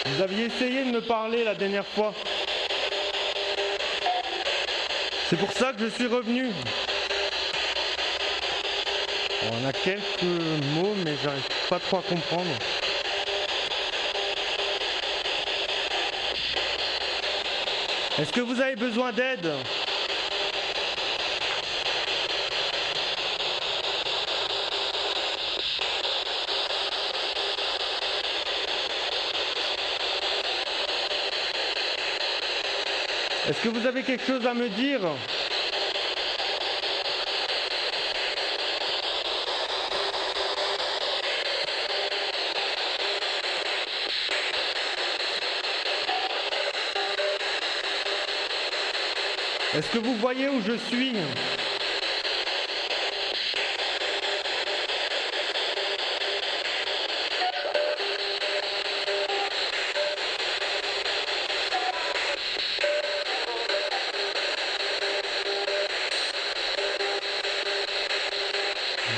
Speaker 1: Vous aviez essayé de me parler la dernière fois. C'est pour ça que je suis revenu. Bon, on a quelques mots, mais j'arrive pas trop à comprendre. Est-ce que vous avez besoin d'aide? Est-ce que vous avez quelque chose à me dire? Est-ce que vous voyez où je suis?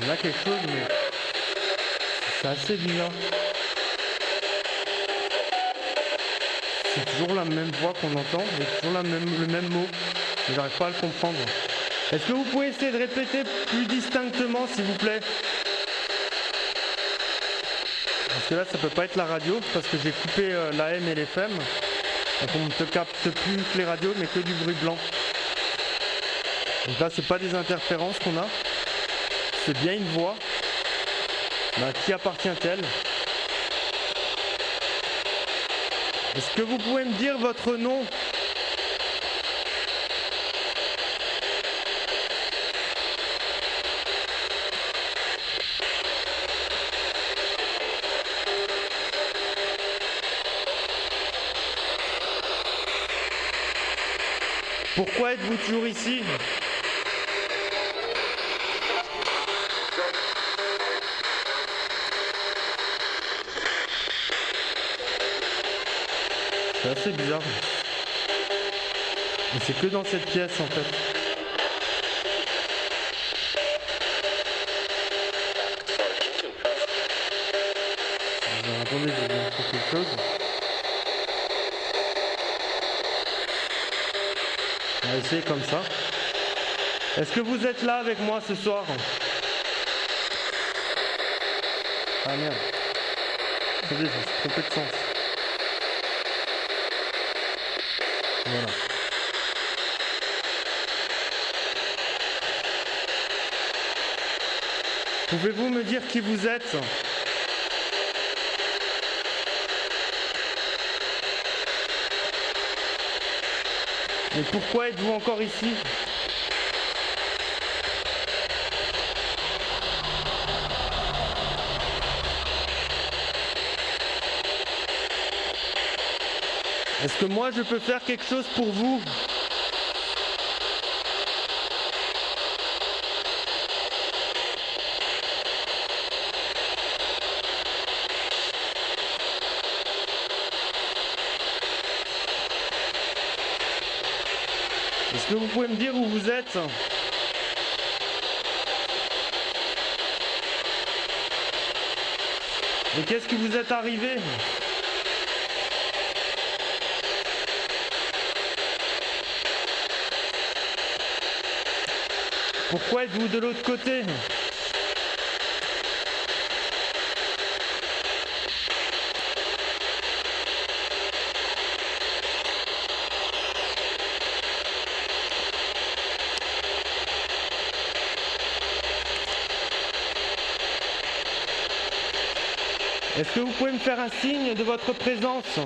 Speaker 1: Il y a quelque chose, mais c'est assez bizarre. C'est toujours la même voix qu'on entend, et toujours le même mot. Je n'arrive pas à le comprendre. Est-ce que vous pouvez essayer de répéter plus distinctement, s'il vous plaît? Parce que là, ça peut pas être la radio, parce que j'ai coupé l'AM et l'FM. Donc on ne capte plus que les radios, mais que du bruit blanc. Donc là, c'est pas des interférences qu'on a. C'est bien une voix. À qui appartient-elle? Est-ce que vous pouvez me dire votre nom? Pourquoi êtes-vous toujours ici? C'est assez bizarre. Mais c'est que dans cette pièce en fait. Alors, attendez, je vais faire quelque chose. On va essayer comme ça. Est-ce que vous êtes là avec moi ce soir? Ah merde. Attendez, je me suis trompé de sens. Voilà. Pouvez-vous me dire qui vous êtes? Et pourquoi êtes-vous encore ici? Est-ce que moi je peux faire quelque chose pour vous? Est-ce que vous pouvez me dire où vous êtes? Et qu'est-ce qui vous est arrivé? Pourquoi êtes-vous de l'autre côté? Est-ce que vous pouvez me faire un signe de votre présence?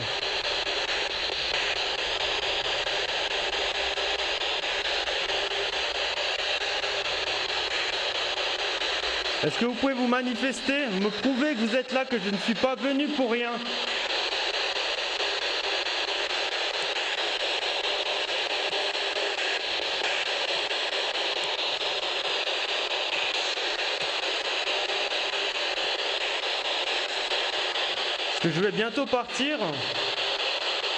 Speaker 1: Est-ce que vous pouvez vous manifester, me prouver que vous êtes là, que je ne suis pas venu pour rien? Parce que je vais bientôt partir.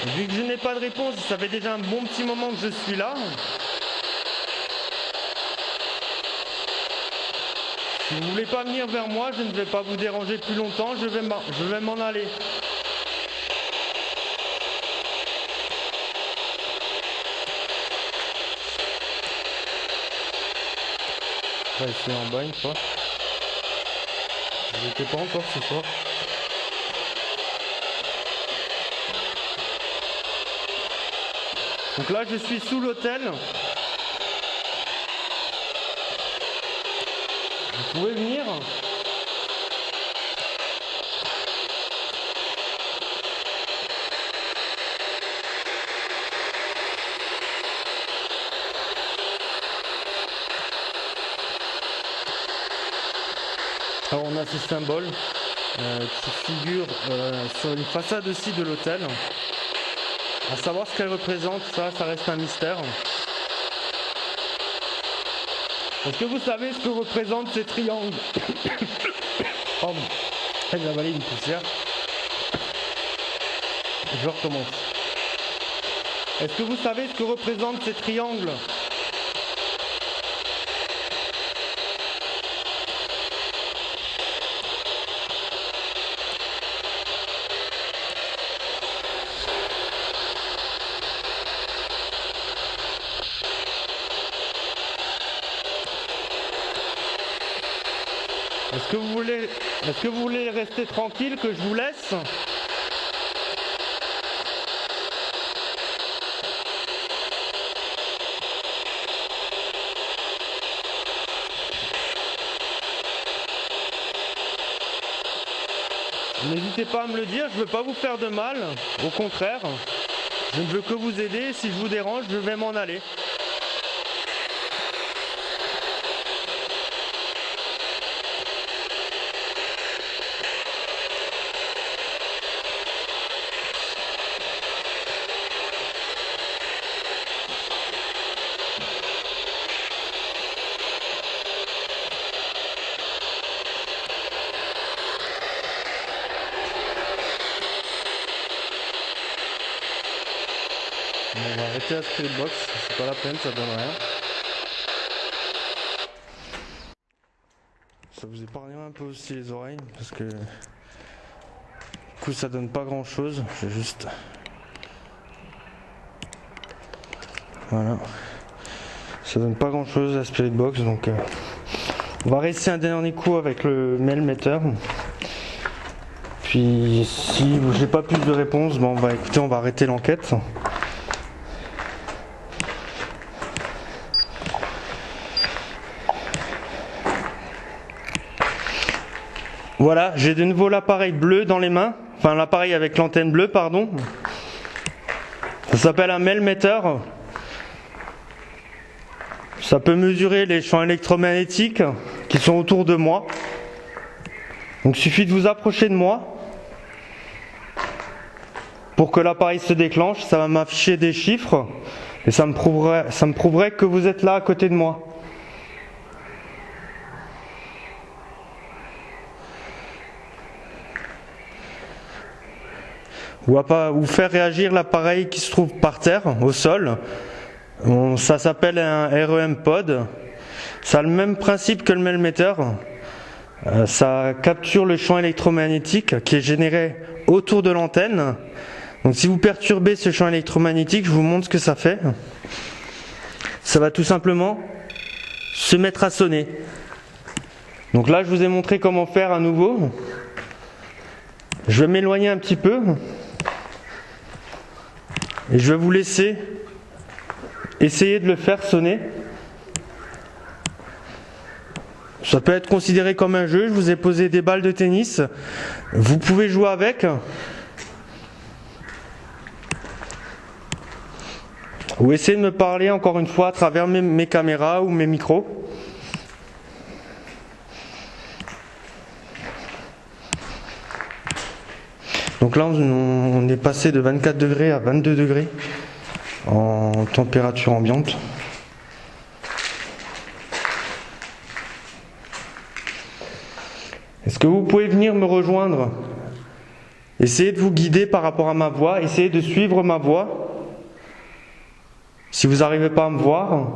Speaker 1: Vu que je n'ai pas de réponse, ça fait déjà un bon petit moment que je suis là. Si vous voulez pas venir vers moi, je ne vais pas vous déranger plus longtemps, je vais m'en aller. On va essayer en bas une fois. Je n'étais pas encore ce soir. Donc là je suis sous l'hôtel. Vous pouvez venir. Alors on a ce symbole qui figure sur une façade aussi de l'hôtel. À savoir ce qu'elle représente, ça reste un mystère. Est-ce que vous savez ce que représentent ces triangles? Pardon, j'ai avalé une poussière. Je recommence. Est-ce que vous savez ce que représentent ces triangles? Est-ce que vous voulez rester tranquille, que je vous laisse? N'hésitez pas à me le dire, je ne veux pas vous faire de mal, au contraire, je ne veux que vous aider, si je vous dérange, je vais m'en aller. On va arrêter la Spirit Box, c'est pas la peine, ça donne rien. Ça vous épargnera un peu aussi les oreilles, parce que du coup ça donne pas grand chose, j'ai juste... Voilà. Ça donne pas grand chose la Spirit Box, donc on va rester un dernier coup avec le mail meter. Puis si j'ai pas plus de réponse, bon bah écoutez, on va arrêter l'enquête. Voilà, j'ai de nouveau l'appareil bleu dans les mains, enfin l'appareil avec l'antenne bleue, pardon. Ça s'appelle un Melmeter. Ça peut mesurer les champs électromagnétiques qui sont autour de moi. Donc il suffit de vous approcher de moi pour que l'appareil se déclenche. Ça va m'afficher des chiffres et ça me prouverait que vous êtes là à côté de moi. Ou faire réagir l'appareil qui se trouve par terre, au sol. Ça s'appelle un REM pod. Ça a le même principe que le Melmeter. Ça capture le champ électromagnétique qui est généré autour de l'antenne. Donc si vous perturbez ce champ électromagnétique, je vous montre ce que ça fait. Ça va tout simplement se mettre à sonner. Donc là, je vous ai montré comment faire à nouveau. Je vais m'éloigner un petit peu. Et je vais vous laisser essayer de le faire sonner. Ça peut être considéré comme un jeu. Je vous ai posé des balles de tennis. Vous pouvez jouer avec. Ou essayer de me parler encore une fois à travers mes caméras ou mes micros. Donc là, on est passé de 24 degrés à 22 degrés en température ambiante. Est-ce que vous pouvez venir me rejoindre Essayez de vous guider par rapport à ma voix, essayez de suivre ma voix. Si vous n'arrivez pas à me voir,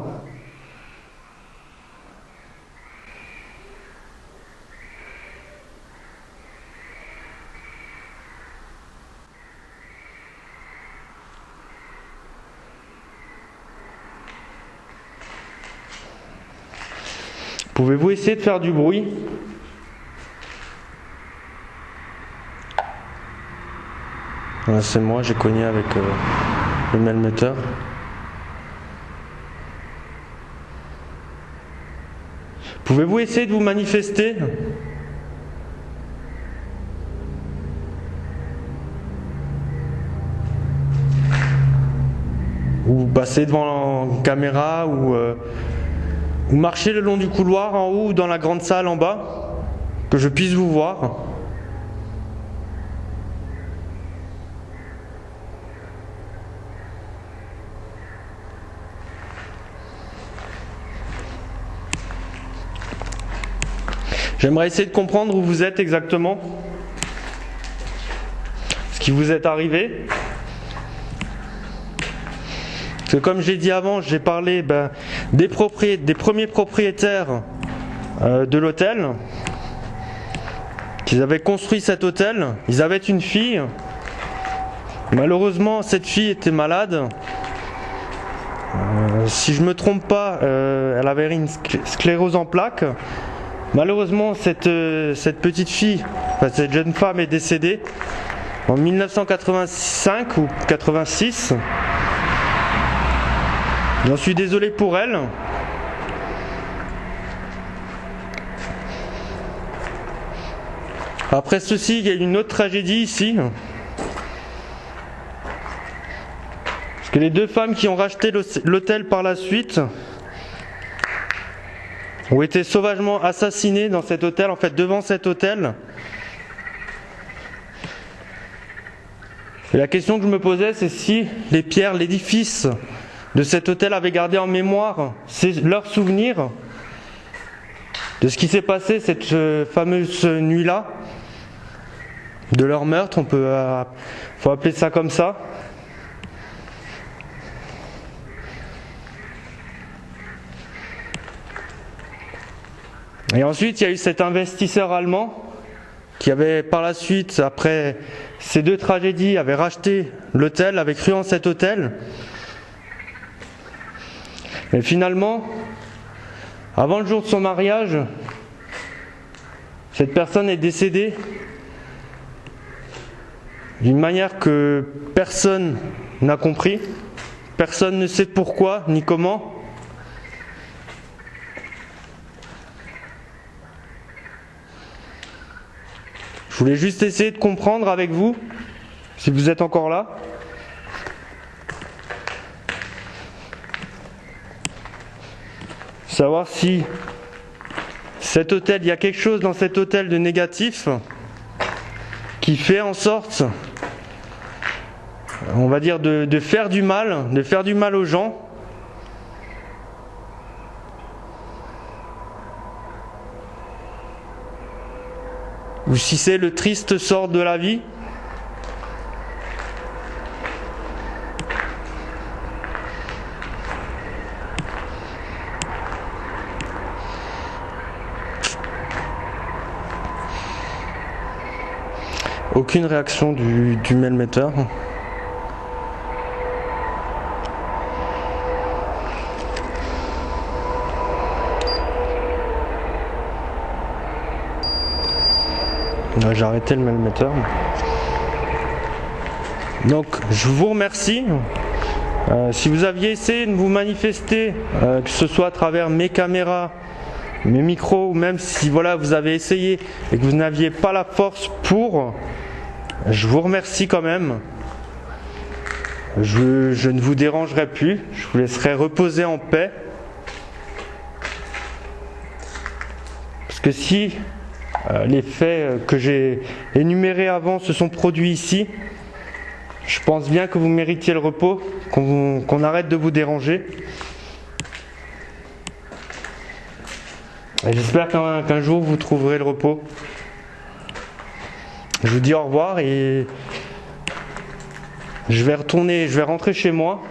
Speaker 1: pouvez-vous essayer de faire du bruit? Voilà, c'est moi, j'ai cogné avec le malmetteur. Pouvez-vous essayer de vous manifester? Ou passer devant la caméra, ou marcher le long du couloir en haut ou dans la grande salle en bas, que je puisse vous voir. J'aimerais essayer de comprendre où vous êtes exactement, ce qui vous est arrivé. Parce que comme j'ai dit avant, j'ai parlé des premiers propriétaires de l'hôtel. Ils avaient construit cet hôtel, ils avaient une fille. Malheureusement, cette fille était malade. Si je ne me trompe pas, elle avait une sclérose en plaques. Malheureusement, cette petite fille, cette jeune femme est décédée en 1985 ou 86. J'en suis désolé pour elle. Après ceci, il y a une autre tragédie ici. Parce que les deux femmes qui ont racheté l'hôtel par la suite ont été sauvagement assassinées dans cet hôtel, en fait devant cet hôtel. Et la question que je me posais, c'est si les pierres, l'édifice de cet hôtel avait gardé en mémoire leurs souvenirs de ce qui s'est passé cette fameuse nuit-là, de leur meurtre, faut appeler ça comme ça. Et ensuite, il y a eu cet investisseur allemand qui avait par la suite, après ces deux tragédies, avait racheté l'hôtel, avait cru en cet hôtel. Et finalement, avant le jour de son mariage, cette personne est décédée d'une manière que personne n'a compris. Personne ne sait pourquoi ni comment. Je voulais juste essayer de comprendre avec vous, si vous êtes encore là. Savoir si cet hôtel, il y a quelque chose dans cet hôtel de négatif qui fait en sorte, on va dire, de faire du mal aux gens. Ou si c'est le triste sort de la vie. Aucune réaction du mailmetteur. J'ai arrêté le mailmetteur. Donc je vous remercie. Si vous aviez essayé de vous manifester, que ce soit à travers mes caméras, mes micros, ou même si voilà, vous avez essayé et que vous n'aviez pas la force pour, je vous remercie quand même. Je ne vous dérangerai plus, je vous laisserai reposer en paix. Parce que si les faits que j'ai énumérés avant se sont produits ici, je pense bien que vous méritiez le repos, qu'on arrête de vous déranger. Et j'espère qu'un jour vous trouverez le repos. Je vous dis au revoir et je vais rentrer chez moi.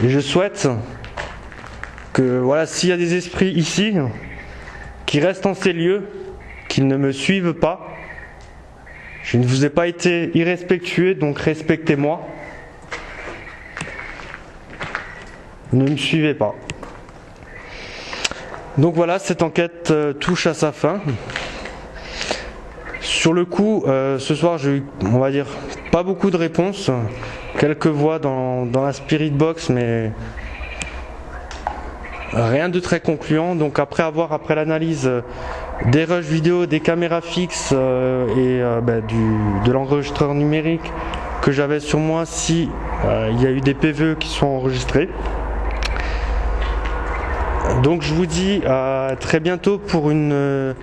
Speaker 1: Et je souhaite que voilà, s'il y a des esprits ici qui restent en ces lieux, qu'ils ne me suivent pas. Je ne vous ai pas été irrespectueux, donc respectez-moi. Ne me suivez pas. Donc voilà, cette enquête touche à sa fin. Sur le coup, ce soir, j'ai eu, on va dire, pas beaucoup de réponses. Quelques voix dans la Spirit Box, mais rien de très concluant. Donc après l'analyse des rushs vidéo, des caméras fixes de l'enregistreur numérique que j'avais sur moi, si il y a eu des PVE qui sont enregistrés. Donc je vous dis à très bientôt pour une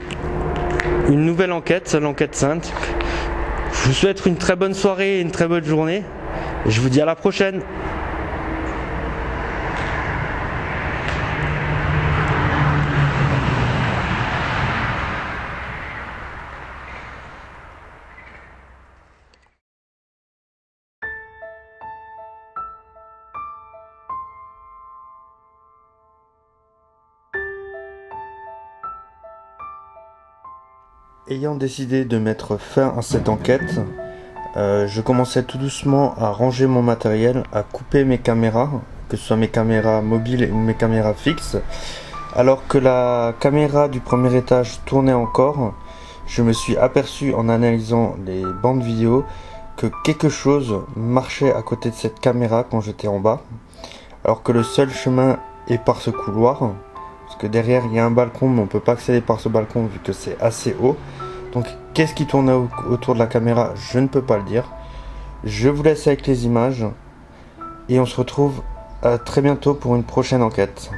Speaker 1: nouvelle enquête, l'enquête Sainte. Je vous souhaite une très bonne soirée et une très bonne journée. Et je vous dis à la prochaine. Ayant décidé de mettre fin à cette enquête, je commençais tout doucement à ranger mon matériel, à couper mes caméras, que ce soit mes caméras mobiles ou mes caméras fixes. Alors que la caméra du premier étage tournait encore, je me suis aperçu en analysant les bandes vidéo que quelque chose marchait à côté de cette caméra quand j'étais en bas, alors que le seul chemin est par ce couloir. Parce que derrière il y a un balcon, mais on peut pas accéder par ce balcon vu que c'est assez haut. Donc qu'est-ce qui tournait autour de la caméra? Je ne peux pas le dire. Je vous laisse avec les images. Et on se retrouve à très bientôt pour une prochaine enquête.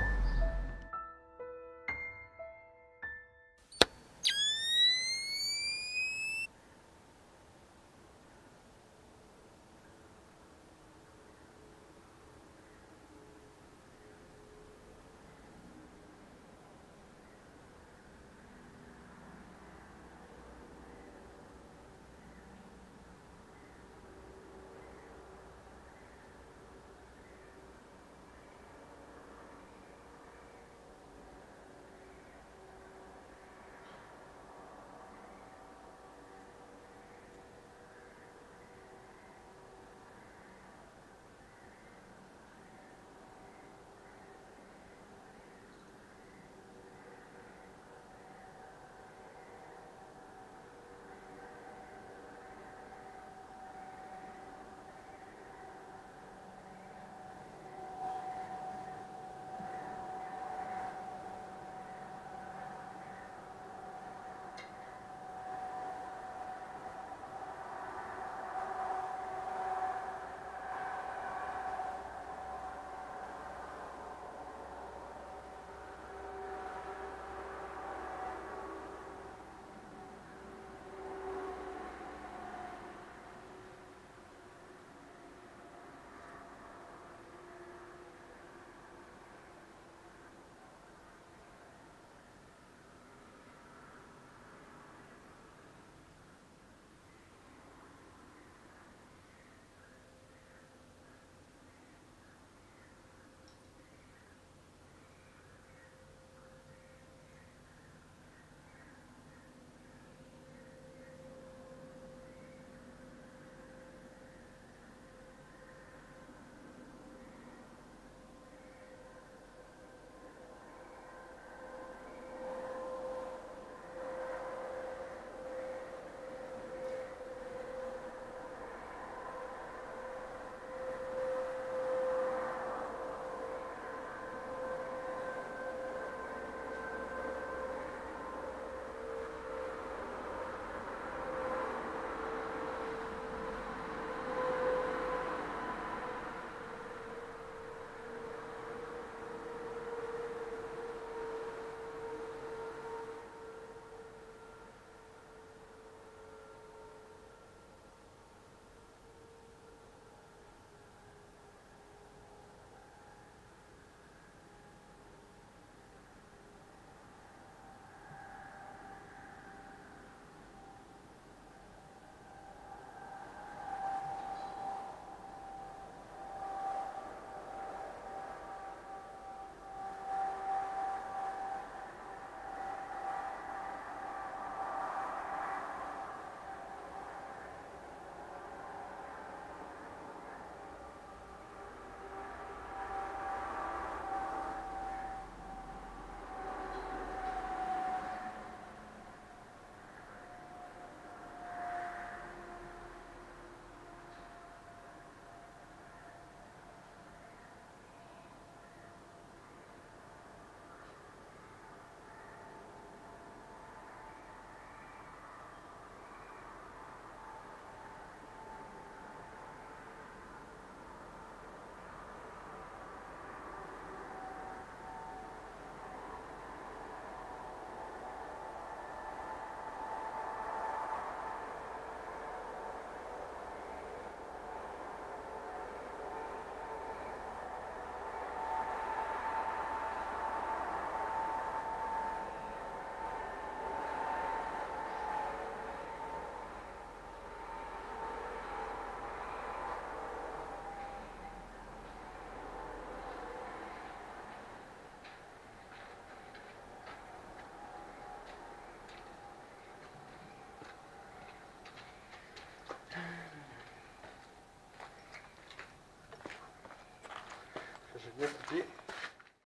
Speaker 1: J'ai bien coupé.